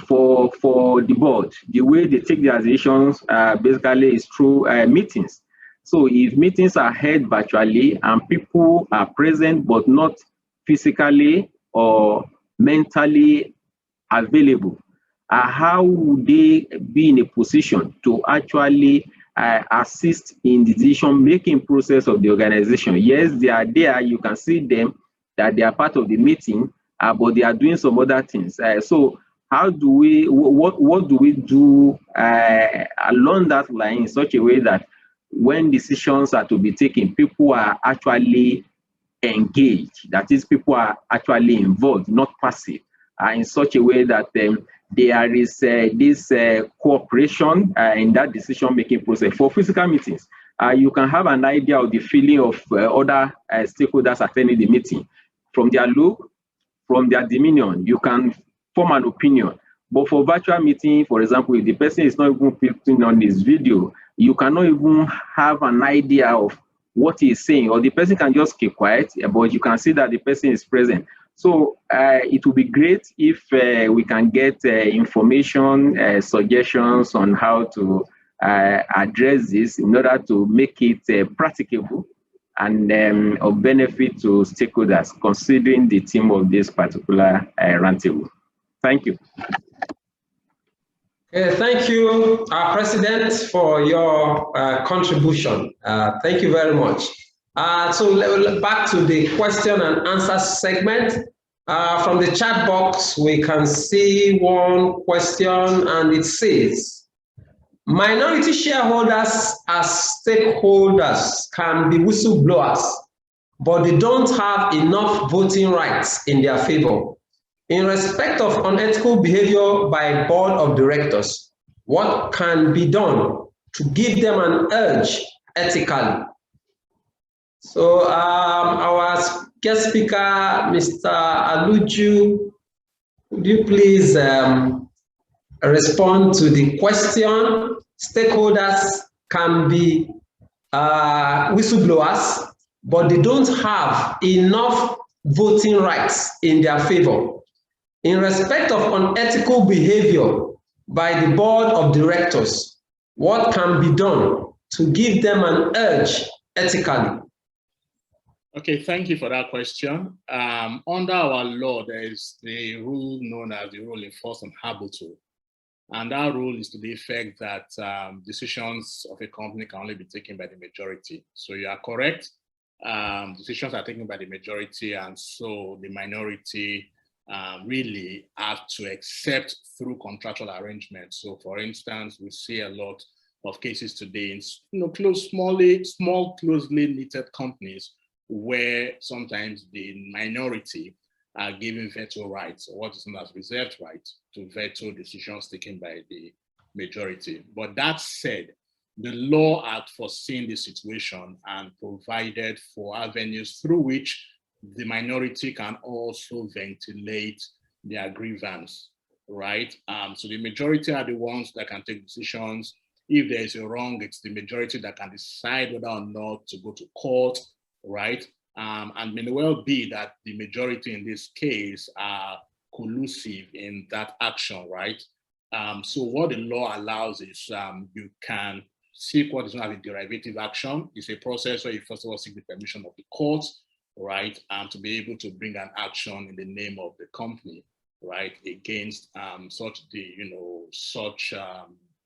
[SPEAKER 4] for the board, the way they take their decisions basically is through meetings. So if meetings are held virtually and people are present but not physically or mentally available, how would they be in a position to actually assist in the decision-making process of the organization? Yes, they are there, you can see them, that they are part of the meeting, but they are doing some other things. So how do we, what do we do along that line in such a way that when decisions are to be taken, people are actually engaged, that is, people are actually involved, not passive, in such a way that there is this cooperation in that decision-making process. For physical meetings, you can have an idea of the feeling of other stakeholders attending the meeting. From their look, from their demeanor, you can form an opinion. But for virtual meeting, for example, if the person is not even putting on this video, you cannot even have an idea of what he is saying, or the person can just keep quiet, but you can see that the person is present. So it would be great if we can get information, suggestions on how to address this in order to make it practicable and of benefit to stakeholders, considering the theme of this particular roundtable. Thank you.
[SPEAKER 1] Thank you, President, for your contribution. Thank you very much. So back to the question and answer segment. From the chat box, we can see one question, and it says, minority shareholders as stakeholders can be whistleblowers, but they don't have enough voting rights in their favor. In respect of unethical behavior by board of directors, what can be done to give them an edge ethically? So our guest speaker, Mr. Aluju, would you please respond to the question? Stakeholders can be whistleblowers, but they don't have enough voting rights in their favor. In respect of unethical behavior by the board of directors, what can be done to give them an edge ethically?
[SPEAKER 5] Okay, thank you for that question. Under our law, there is the rule known as the rule enforced on habitual. And that rule is to the effect that decisions of a company can only be taken by the majority. So you are correct. Decisions are taken by the majority, and so the minority really have to accept through contractual arrangements. So for instance, we see a lot of cases today in small, closely knitted companies where sometimes the minority are given veto rights, or what is known as reserved rights, to veto decisions taken by the majority. But that said, the law had foreseen the situation and provided for avenues through which the minority can also ventilate their grievance, right? So the majority are the ones that can take decisions. If there is a wrong, it's the majority that can decide whether or not to go to court, right? And may well be that the majority in this case are collusive in that action, right? So what the law allows is you can seek what is known as a derivative action. It's a process where you first of all seek the permission of the court, right? To be able to bring an action in the name of the company, right? Against such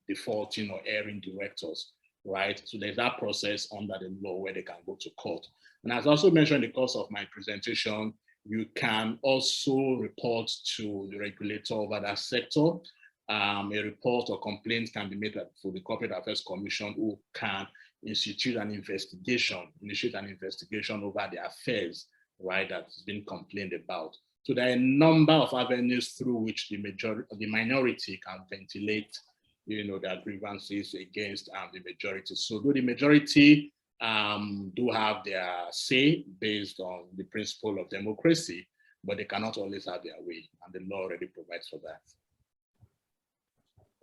[SPEAKER 5] defaulting or erring directors, right? So there's that process under the law where they can go to court. And as also mentioned in the course of my presentation, you can also report to the regulator over that sector. A report or complaint can be made for the Corporate Affairs Commission, who can initiate an investigation over the affairs, right, that's been complained about. So there are a number of avenues through which the minority can ventilate, their grievances against the majority. So though the majority do have their say based on the principle of democracy, but they cannot always have their way, and the law already provides for that.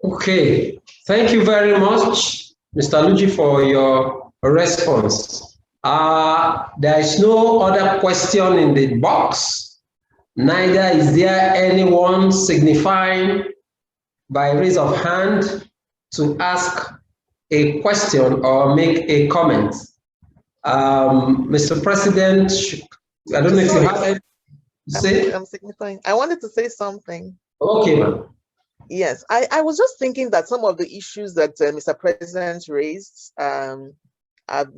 [SPEAKER 1] Okay, thank you very much, Mr. Luigi, for your response. There is no other question in the box, neither is there anyone signifying by raise of hand to ask a question or make a comment. Mr. President, I don't know if you have anything to say.
[SPEAKER 3] I'm signifying. I wanted to say something.
[SPEAKER 1] Okay, ma'am.
[SPEAKER 3] Yes, I was just thinking that some of the issues that Mr. President raised are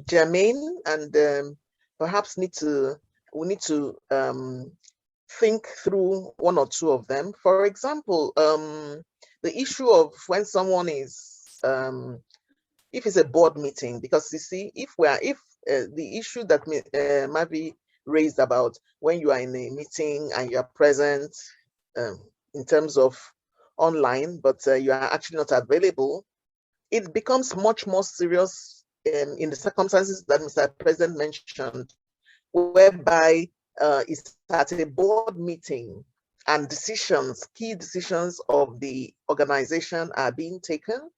[SPEAKER 3] germane, and perhaps we need to think through one or two of them. For example, the issue of when someone is, if it's a board meeting, because you see, if the issue that Mavi raised about when you are in a meeting and you are present in terms of online, but you are actually not available, it becomes much more serious in the circumstances that Mr. President mentioned, whereby it's at a board meeting and key decisions of the organization are being taken,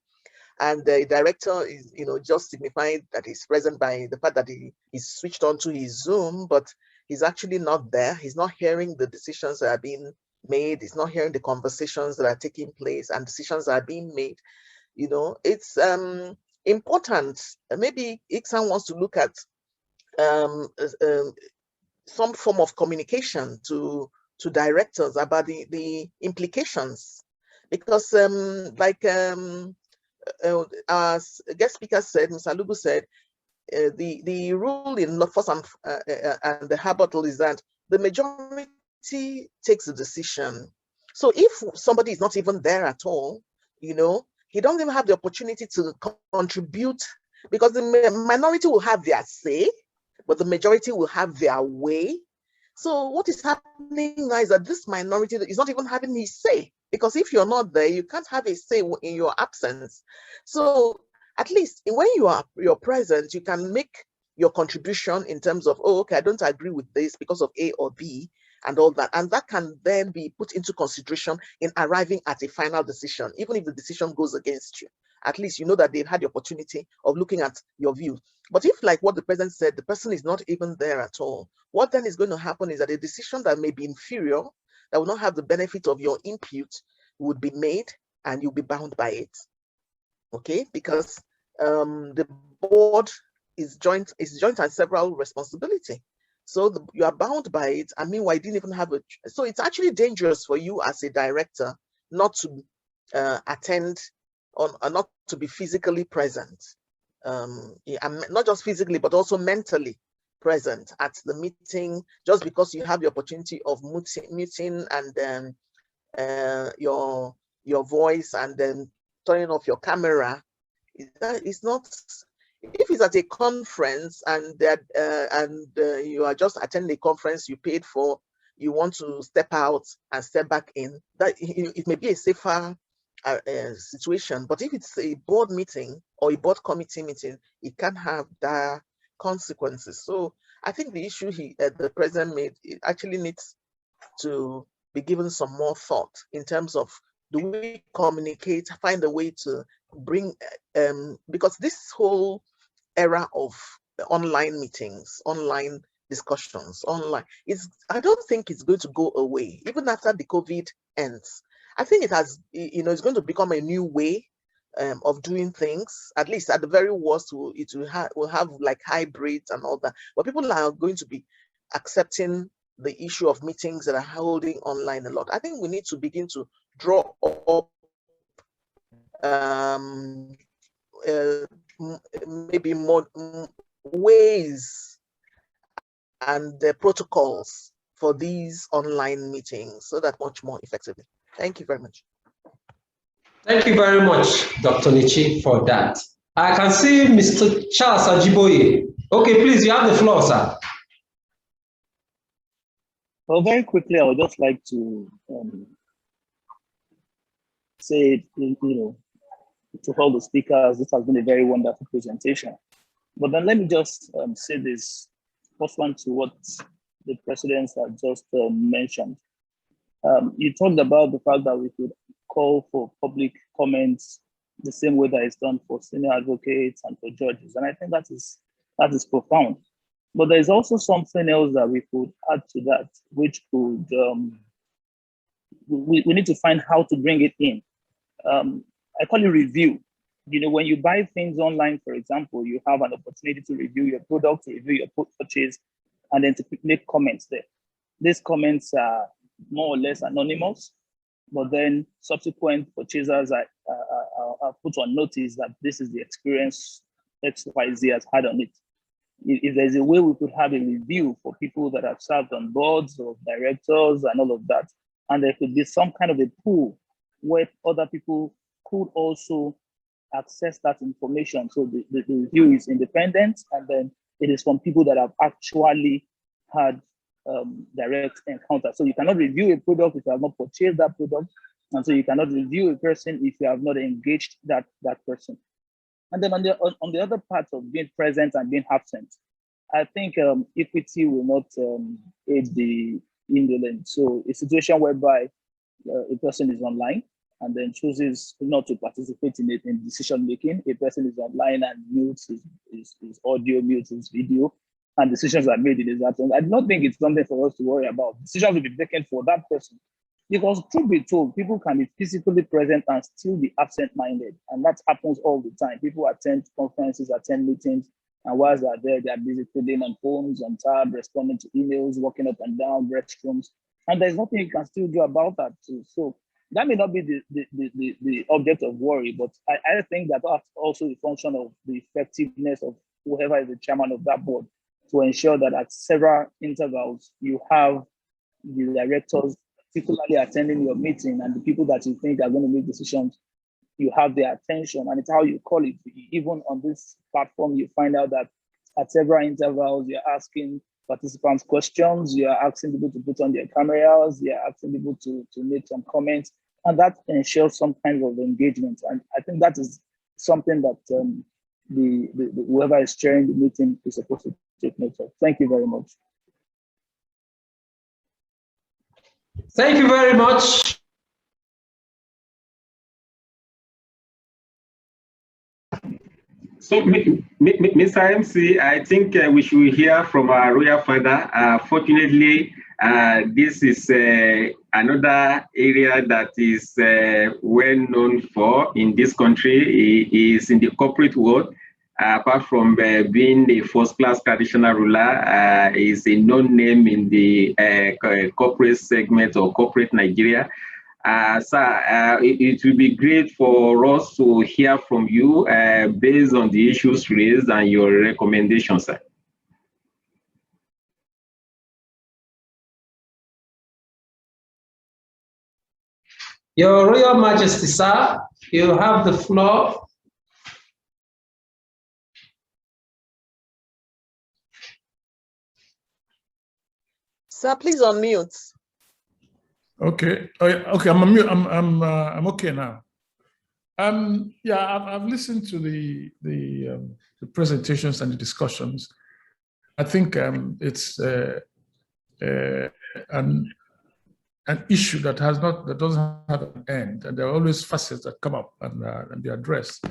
[SPEAKER 3] and the director is, just signifying that he's present by the fact that he is switched on to his Zoom, but he's actually not there. He's not hearing the decisions that are being made. He's not hearing the conversations that are taking place and decisions are being made. It's important. Maybe Iksan wants to look at some form of communication to directors about the implications, because our guest speaker said, Mr. Lugu said, the rule in Norfolk and the Habertle is that the majority takes the decision. So if somebody is not even there at all, he doesn't even have the opportunity to contribute, because the minority will have their say, but the majority will have their way. So what is happening now is that this minority is not even having his say, because if you're not there, you can't have a say in your absence. So at least when you're present, you can make your contribution in terms of, okay, I don't agree with this because of A or B and all that. And that can then be put into consideration in arriving at a final decision, even if the decision goes against you. At least you know that they've had the opportunity of looking at your view. But if, like what the president said, the person is not even there at all, what then is going to happen is that a decision that may be inferior, that will not have the benefit of your input, would be made, and you'll be bound by it. Okay, because the board is joint and several responsibility. So you are bound by it. And meanwhile, you didn't even have so it's actually dangerous for you as a director not to attend or not to be physically present. Not just physically, but also mentally. present at the meeting just because you have the opportunity of muting and your voice and then turning off your camera. It's not. If it's at a conference and that you are just attending a conference you paid for, you want to step out and step back in, that it may be a safer situation. But if it's a board meeting or a board committee meeting, it can have dire consequences. So I think the issue the president made, it actually needs to be given some more thought in terms of, do we communicate, find a way to bring, because this whole era of online meetings, online discussions, I don't think it's going to go away, even after the COVID ends. I think it has, it's going to become a new way of doing things. At least at the very worst, it will have like hybrids and all that. But people are going to be accepting the issue of meetings that are holding online a lot. I think we need to begin to draw up maybe more ways and protocols for these online meetings so that much more effectively. Thank you very much.
[SPEAKER 1] Thank you very much, Dr. Nechi, for that. I can see Mr. Charles Ajiboye. Okay, please, you have the floor, sir.
[SPEAKER 6] Well, very quickly, I would just like to say, to all the speakers, this has been a very wonderful presentation. But then let me just say this, first one to what the presidents have just mentioned. You talked about the fact that we could call for public comments the same way that it's done for senior advocates and for judges. And I think that is profound. But there's also something else that we could add to that, which could, we need to find how to bring it in. I call it review. When you buy things online, for example, you have an opportunity to review your product, to review your purchase, and then to make comments there. These comments are more or less anonymous, but then subsequent purchasers are put on notice that this is the experience XYZ has had on it. If there's a way we could have a review for people that have served on boards of directors and all of that, and there could be some kind of a pool where other people could also access that information. So the review is independent, and then it is from people that have actually had direct encounter. So you cannot review a product if you have not purchased that product, and so you cannot review a person if you have not engaged that person. And then on the other part of being present and being absent, I think equity will not aid the indolent. So a situation whereby a person is online and then chooses not to participate in decision making, a person is online and mutes his audio, mutes his video, and decisions are made in his absence. I do not think it's something for us to worry about. Decisions will be taken for that person. Because truth be told, people can be physically present and still be absent-minded. And that happens all the time. People attend conferences, attend meetings, and whilst they're there, they're busy fiddling on phones, on tab, responding to emails, walking up and down restrooms. And there's nothing you can still do about that too. So that may not be the object of worry, but I think that that's also a function of the effectiveness of whoever is the chairman of that board to ensure that at several intervals, you have the directors particularly attending your meeting, and the people that you think are going to make decisions, you have their attention, and it's how you call it. Even on this platform, you find out that at several intervals, you're asking participants questions, you're asking people to put on their cameras, you're asking people to make some comments, and that ensures some kind of engagement. And I think that is something that whoever is chairing the meeting is supposed to take note of. Thank you very much.
[SPEAKER 1] Thank you very much.
[SPEAKER 4] So, Mr. MC, I think we should hear from our royal father. Fortunately, this is another area that is well known for in this country. He is in the corporate world. Apart from being a first-class traditional ruler, is a known name in the corporate segment or corporate Nigeria. Sir, it will be great for us to hear from you based on the issues raised and your recommendations, sir.
[SPEAKER 1] Your Royal Majesty, sir, you have the floor.
[SPEAKER 3] Sir, please unmute.
[SPEAKER 7] Okay. Oh, yeah. Okay. I'm on mute. I'm okay now. Yeah, I've listened to the presentations and the discussions. I think it's an issue that doesn't have an end, and there are always facets that come up and be addressed.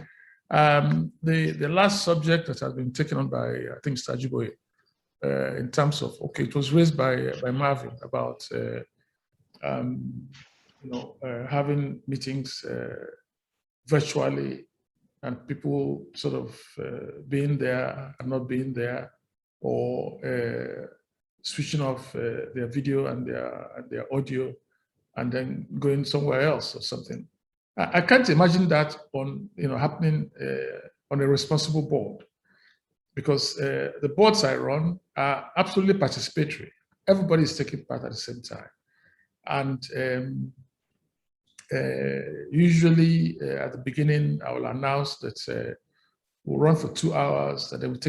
[SPEAKER 7] The last subject that has been taken on by I think Mr. Achebe, in terms of it was raised by Mavi about having meetings virtually and people sort of being there and not being there, or switching off their video and their audio and then going somewhere else or something. I can't imagine that happening on a responsible board, because the boards I run are absolutely participatory. Everybody is taking part at the same time. And usually at the beginning, I will announce that we'll run for 2 hours, and then we'll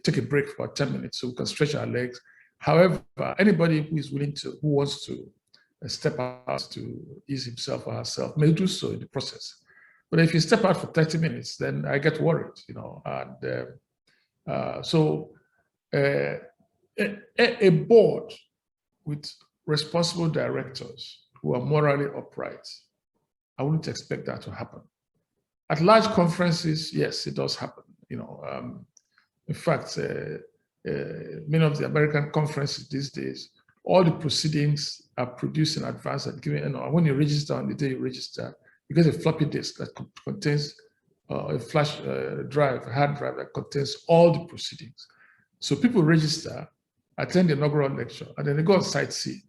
[SPEAKER 7] take a break for about 10 minutes so we can stretch our legs. However, anybody who wants to step out to ease himself or herself may do so in the process. But if you step out for 30 minutes, then I get worried, And so a board with responsible directors who are morally upright, I wouldn't expect that to happen. At large conferences, yes, it does happen. In fact, many of the American conferences these days, all the proceedings are produced in advance and given. When you register, on the day you register, you get a floppy disk that contains a flash drive, a hard drive that contains all the proceedings. So people register, attend the inaugural lecture, and then they go on sightsee,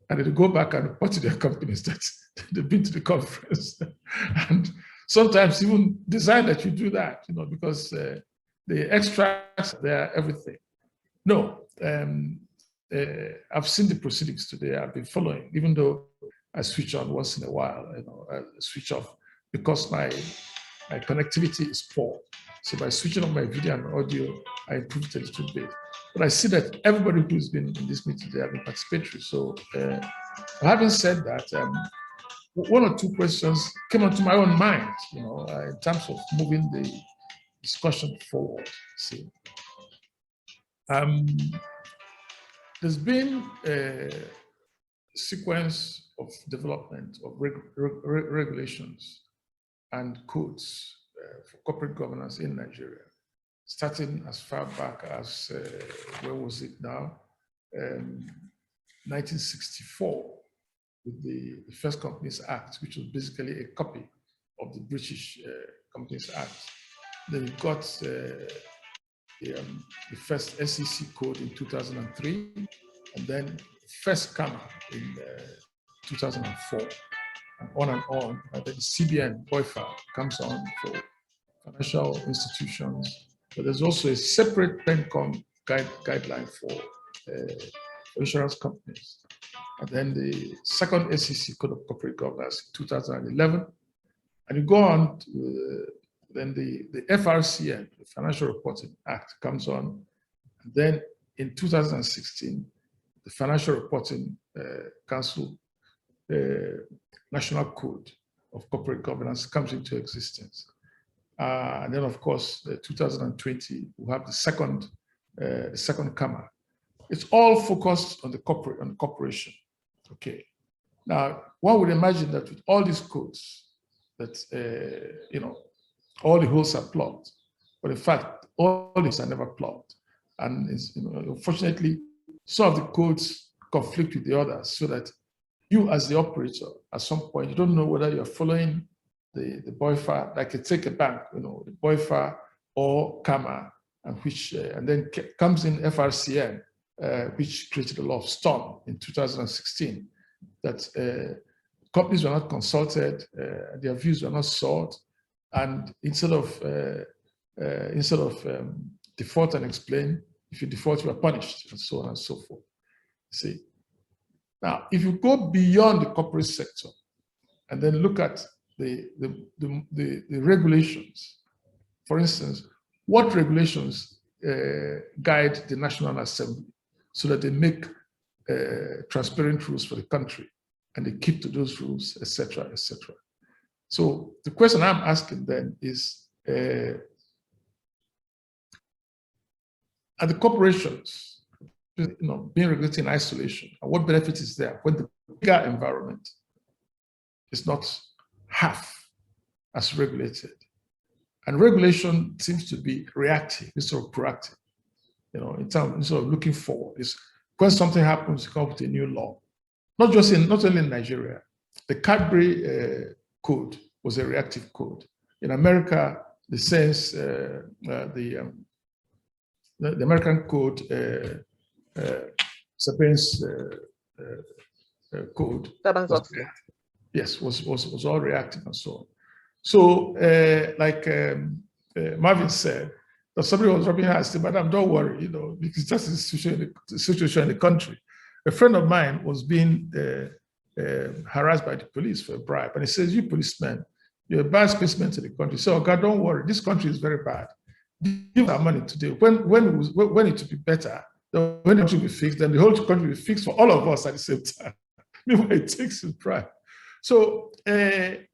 [SPEAKER 7] and then they go back and report to their companies that they've been to the conference, and sometimes even decide that you do that, because the extracts, they're everything. No, I've seen the proceedings today. I've been following, even though I switch on once in a while, I switch off because my connectivity is poor. So by switching on my video and audio, I improved a little bit. But I see that everybody who's been in this meeting today have been participatory. So having said that, one or two questions came onto my own mind, in terms of moving the discussion forward. See, there's been a sequence of development of regulations and codes for corporate governance in Nigeria, starting as far back as, where was it now? 1964, with the First Companies Act, which was basically a copy of the British Companies Act. Then you got the first SEC code in 2003, and then the first CAMA in 2004, and on. And then CBN, BOIFA, comes on for financial institutions. But there's also a separate PENCOM guideline for insurance companies. And then the second SEC Code of Corporate Governance in 2011. And you go on to then the FRCN, the Financial Reporting Act, comes on. And then in 2016, the Financial Reporting Council National Code of Corporate Governance comes into existence. And then, of course, 2020, we have the second CAMA. It's all focused on the corporation. Okay. Now, one would imagine that with all these codes, that all the holes are plugged, but in fact, all these are never plugged. And unfortunately, some of the codes conflict with the others, so that you, as the operator, at some point, you don't know whether you're following the BOIFA, like take a bank, the BOIFA or CAMA, and then comes in FRCN, which created a lot of storm in 2016, that companies were not consulted, their views were not sought, and instead of default and explain, if you default, you are punished, and so on and so forth. See, now if you go beyond the corporate sector, and then look at the regulations. For instance, what regulations guide the National Assembly so that they make transparent rules for the country and they keep to those rules, etc., etc. So the question I'm asking then is, are the corporations, being regulated in isolation, and what benefit is there when the bigger environment is not half as regulated? And regulation seems to be reactive instead of proactive. In terms of looking forward, is when something happens, you come up with a new law. Not only in Nigeria. The Cadbury code was a reactive code. In America, the sense the American code, Sapiens code, yes, was all reactive and so on. So, like Marvin said, that somebody was rubbing her and said, "Madam, don't worry, because that's the situation in the country." A friend of mine was being harassed by the police for a bribe, and he says, "You policemen, you're a bad specimen to the country. So, God, don't worry, this country is very bad. Give our money today. When it will be better, when it will be fixed, then the whole country will be fixed for all of us at the same time." Meanwhile, it takes his bribe. So, I'm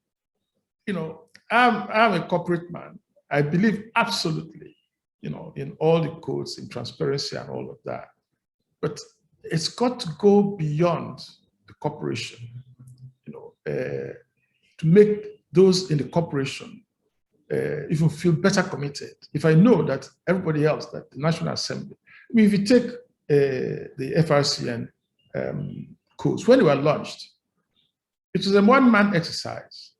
[SPEAKER 7] a corporate man. I believe absolutely, in all the codes, in transparency and all of that. But it's got to go beyond the corporation, to make those in the corporation even feel better committed. If I know that everybody else, that the National Assembly, if you take the FRCN codes, when they were launched, it was a one-man exercise.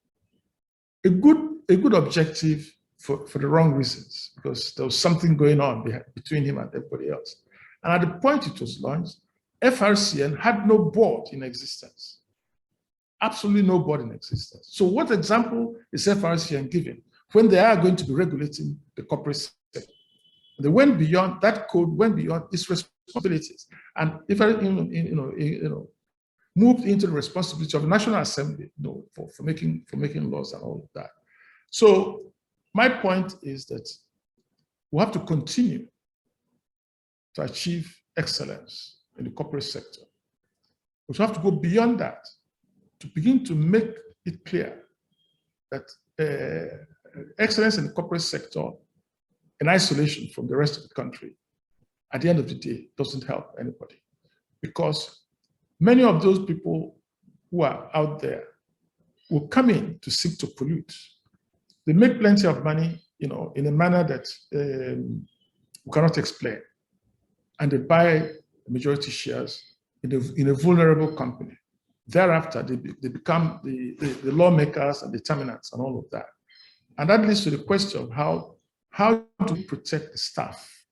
[SPEAKER 7] A good objective for the wrong reasons, because there was something going on between him and everybody else. And at the point it was launched, FRCN had no board in existence. Absolutely no board in existence. So what example is FRCN giving when they are going to be regulating the corporate sector? They went beyond, that code went beyond its responsibilities. And if moved into the responsibility of the National Assembly, for making laws and all of that. So my point is that we have to continue to achieve excellence in the corporate sector. We have to go beyond that to begin to make it clear that excellence in the corporate sector in isolation from the rest of the country, at the end of the day, doesn't help anybody. Because many of those people who are out there will come in to seek to pollute. They make plenty of money, in a manner that we cannot explain. And they buy majority shares in a vulnerable company. Thereafter, they become the lawmakers and determinants and all of that. And that leads to the question of how do we protect the staff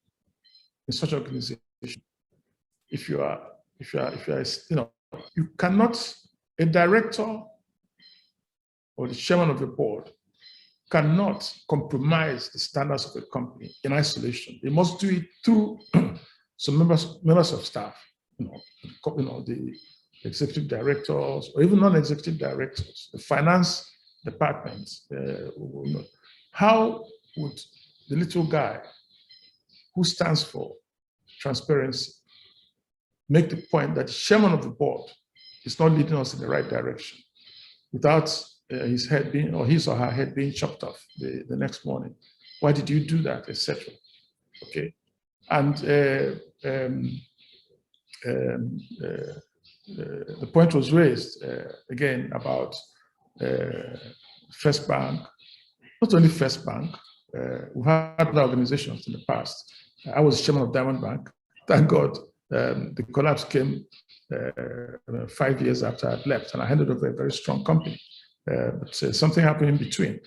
[SPEAKER 7] in such an organization? If you cannot, a director or the chairman of the board cannot compromise the standards of the company in isolation. They must do it through some members of staff, the executive directors or even non-executive directors, the finance departments. How would the little guy who stands for transparency make the point that the chairman of the board is not leading us in the right direction without his head being, or his or her head being chopped off the next morning? Why did you do that, etc.? Okay, and the point was raised again about First Bank. Not only First Bank, we've had other organizations in the past. I was chairman of Diamond Bank. Thank God, the collapse came 5 years after I'd left, and I handed over a very strong company. But something happened in between.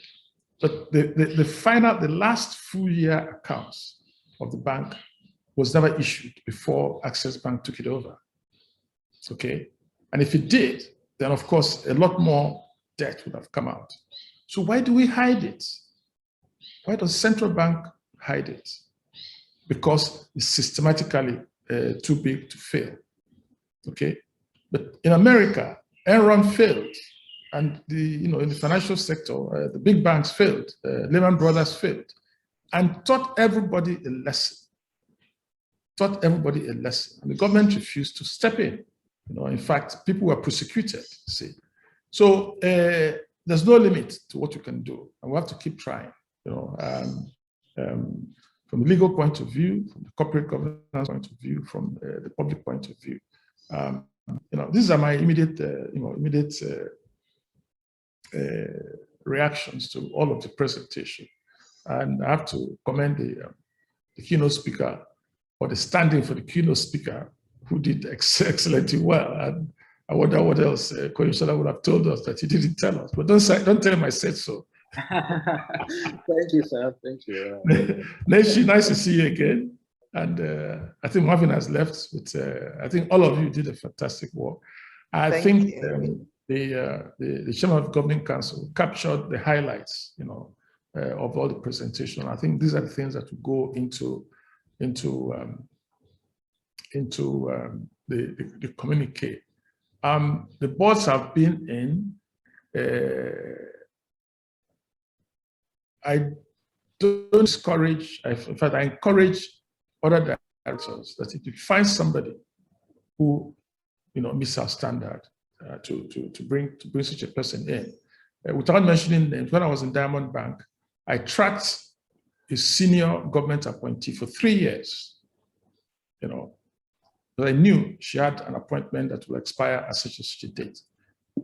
[SPEAKER 7] But the last full year accounts of the bank was never issued before Access Bank took it over. Okay, and if it did, then of course a lot more debt would have come out. So why do we hide it? Why does central bank hide it? Because it's systematically too big to fail. Okay, but in America, Enron failed and in the financial sector, the big banks failed, Lehman Brothers failed, and taught everybody a lesson. And the government refused to step in. In fact, people were prosecuted. See, so there's no limit to what you can do, and we have to keep trying. From the legal point of view, from the corporate governance point of view, from the public point of view. These are my immediate reactions to all of the presentation, and I have to commend the keynote speaker, or the standing for the keynote speaker, who did excellently well. And I wonder what else Konyinsola would have told us that he didn't tell us. But don't tell him I said so.
[SPEAKER 5] Thank you, sir. Thank you.
[SPEAKER 7] Nechi, nice to see you again. And I think Marvin has left, but I think all of you did a fantastic work. I think the chairman of the governing council captured the highlights, of all the presentation. I think these are the things that will go into the communique. The boards have been in. I don't discourage. In fact, I encourage other directors that if you find somebody who meets our standard, to bring such a person in. Without mentioning names, when I was in Diamond Bank, I tracked a senior government appointee for 3 years. But I knew she had an appointment that will expire at such a date.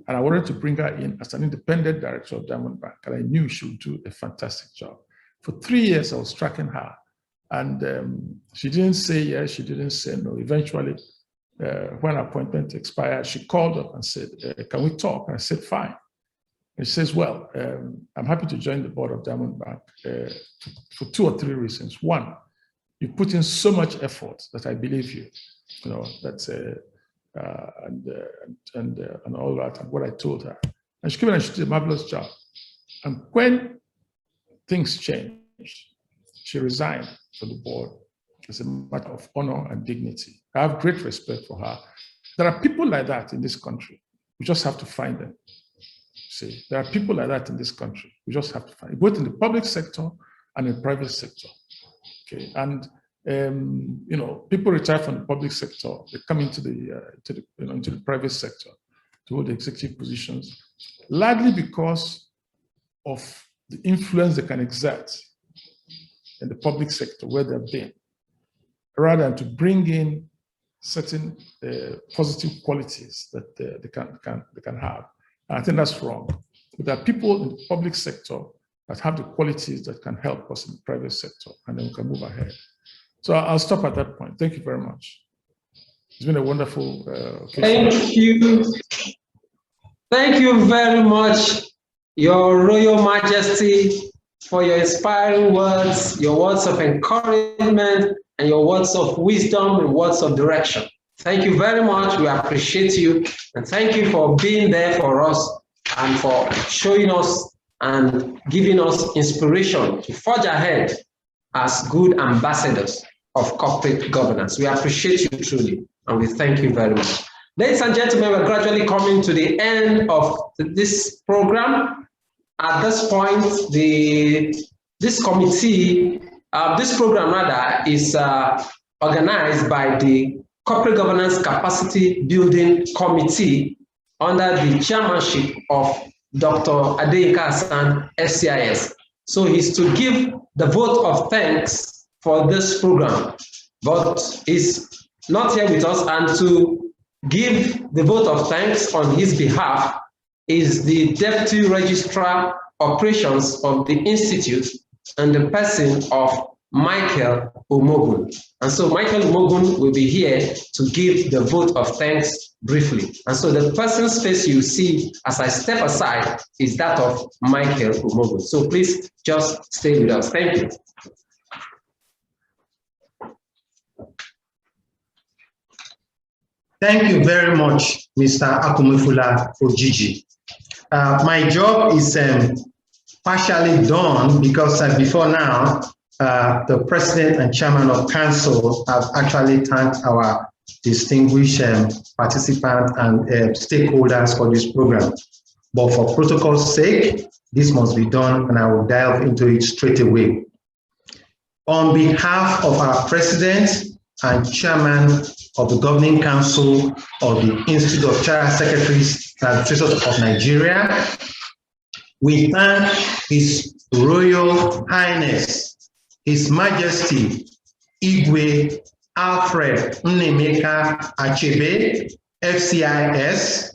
[SPEAKER 7] And I wanted to bring her in as an independent director of Diamond Bank, and I knew she would do a fantastic job. For 3 years, I was tracking her, and she didn't say yes, she didn't say no. Eventually, when her appointment expired, she called up and said, can we talk? And I said, fine. And she says, well, I'm happy to join the board of Diamond Bank for 2 or 3 reasons. One, you put in so much effort that I believe you, and all that, and what I told her. And she came in and she did a marvelous job. And when things changed, she resigned from the board as a matter of honor and dignity. I have great respect for her. There are people like that in this country. We just have to find them. See, there are people like that in this country. We just have to find them, both in the public sector and in the private sector. Okay, and people retire from the public sector. They come into the private sector to hold the executive positions, largely because of the influence they can exert in the public sector where they've been, rather than to bring in certain positive qualities that they can have. And I think that's wrong. But there are people in the public sector that have the qualities that can help us in the private sector, and then we can move ahead. So I'll stop at that point. Thank you very much. It's been a wonderful occasion.
[SPEAKER 1] Thank you. Thank you very much, Your Royal Majesty, for your inspiring words, your words of encouragement, and your words of wisdom and words of direction. Thank you very much. We appreciate you. And thank you for being there for us and for showing us and giving us inspiration to forge ahead as good ambassadors of corporate governance. We appreciate you truly, and we thank you very much. Ladies and gentlemen, we're gradually coming to the end of this program. At this point, this program rather is organized by the Corporate Governance Capacity Building Committee under the chairmanship of Dr. Nnaemeka, FCIS. So he's to give the vote of thanks for this program, but he's not here with us, and to give the vote of thanks on his behalf is the Deputy Registrar Operations of the Institute and the person of Michael Omogun. And so Michael Omogun will be here to give the vote of thanks briefly. And so the person's face you see as I step aside is that of Michael Omogun. So please just stay with us. Thank you.
[SPEAKER 8] Thank you very much, Mr. Akumefula Ojiji. My job is partially done because before now, the President and Chairman of Council have actually thanked our distinguished participants and stakeholders for this program. but for protocol's sake, this must be done, and I will delve into it straight away. On behalf of our President and Chairman of the Governing Council of the Institute of Chartered Secretaries and Administrators of Nigeria, we thank His Royal Highness, His Majesty, Igwe Alfred Nnaemeka Achebe, FCIS,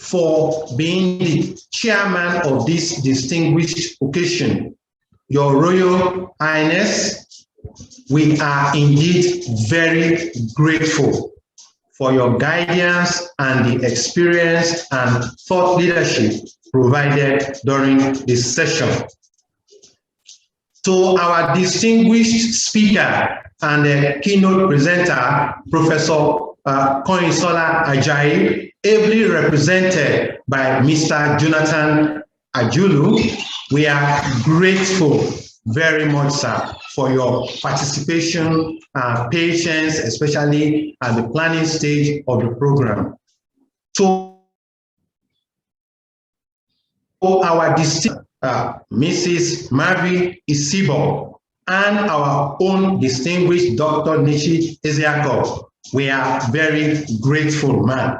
[SPEAKER 8] for being the chairman of this distinguished occasion. Your Royal Highness, we are indeed very grateful for your guidance and the experience and thought leadership provided during this session. To our distinguished speaker and the keynote presenter, Professor Konyinsola Ajayi, ably represented by Mr. Jonathan Ajulu, we are grateful very much, sir, for your participation, patience, especially at the planning stage of the program. To our distinguished Mrs. Mavi Isibor and our own distinguished Dr. Nechi Ezeako, we are very grateful, ma'am.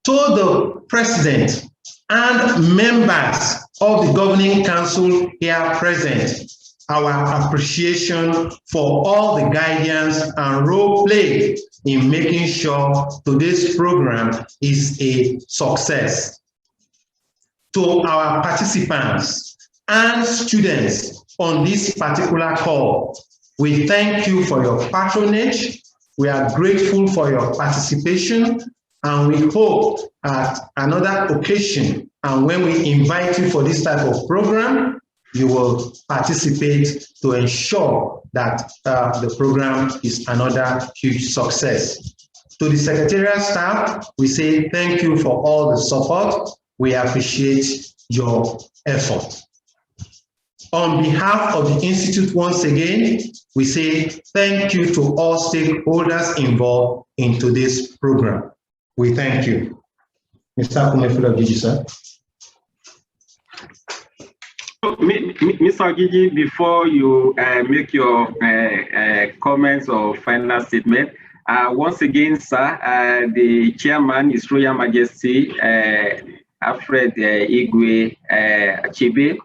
[SPEAKER 8] To the President and members of the Governing Council here present, our appreciation for all the guidance and role played in making sure today's program is a success. To our participants and students on this particular call, we thank you for your patronage. We are grateful for your participation, and we hope at another occasion, and when we invite you for this type of program, you will participate to ensure that the program is another huge success. To the secretarial staff, we say thank you for all the support. We appreciate your effort. On behalf of the Institute, once again, we say thank you to all stakeholders involved in today's program. We thank you. Mr. Akumefula Gigi, sir.
[SPEAKER 4] Mr. Gigi, before you make your comments or final statement, once again, sir, the chairman, His Royal Majesty, Alfred Igwe Achebe,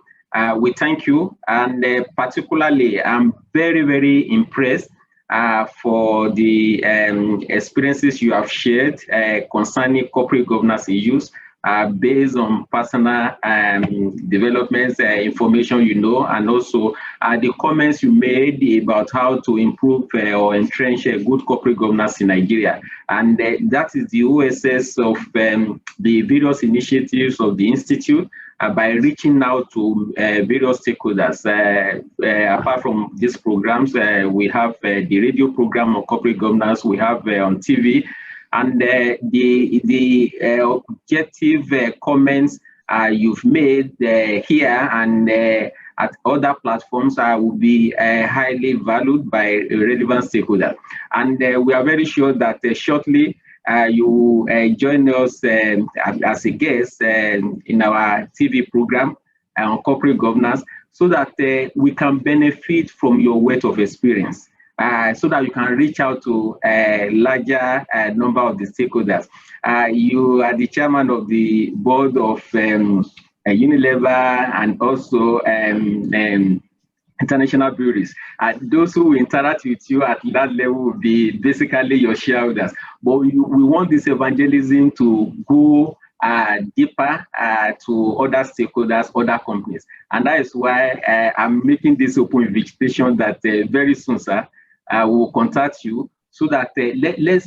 [SPEAKER 4] we thank you, and particularly I'm very, very impressed for the experiences you have shared concerning corporate governance issues based on personal developments, information you know, and also the comments you made about how to improve or entrench good corporate governance in Nigeria. And that is the OSS of the various initiatives of the Institute by reaching out to various stakeholders. Apart from these programs, we have the radio program on corporate governance, we have on TV, and the objective comments you've made here and at other platforms will be highly valued by relevant stakeholders. And we are very sure that shortly you join us as a guest in our TV program on corporate governance, so that we can benefit from your wealth of experience, so that you can reach out to a larger number of the stakeholders. You are the chairman of the board of Unilever and also international breweries. Those who interact with you at that level will be basically your shareholders. But we want this evangelism to go deeper to other stakeholders, other companies. And that is why I'm making this open invitation that very soon, sir, we will contact you so that let's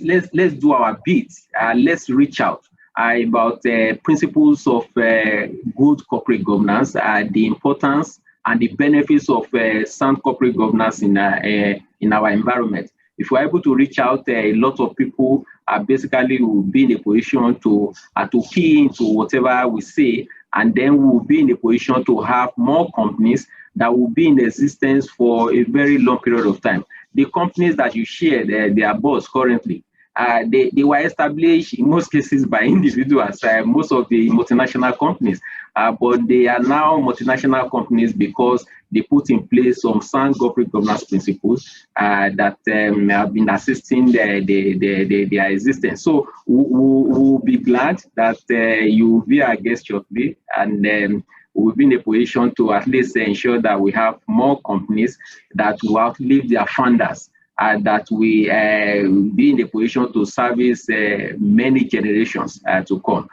[SPEAKER 4] do our bit. Let's reach out about principles of good corporate governance, the importance and the benefits of sound corporate governance in our environment. If we're able to reach out, a lot of people basically will be in a position to key into whatever we say, and then we'll be in a position to have more companies that will be in existence for a very long period of time. The companies that you share, they are both currently, they were established in most cases by individuals, most of the multinational companies, but they are now multinational companies because they put in place some sound corporate governance principles that have been assisting their existence. So we'll be glad that you will be our guest shortly, and we'll be in a position to at least ensure that we have more companies that will outlive their founders, and that we be in a position to service many generations to come.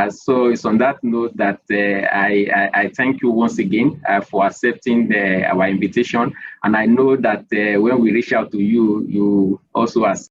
[SPEAKER 4] So it's on that note that I thank you once again for accepting our invitation. And I know that when we reach out to you, you also accept.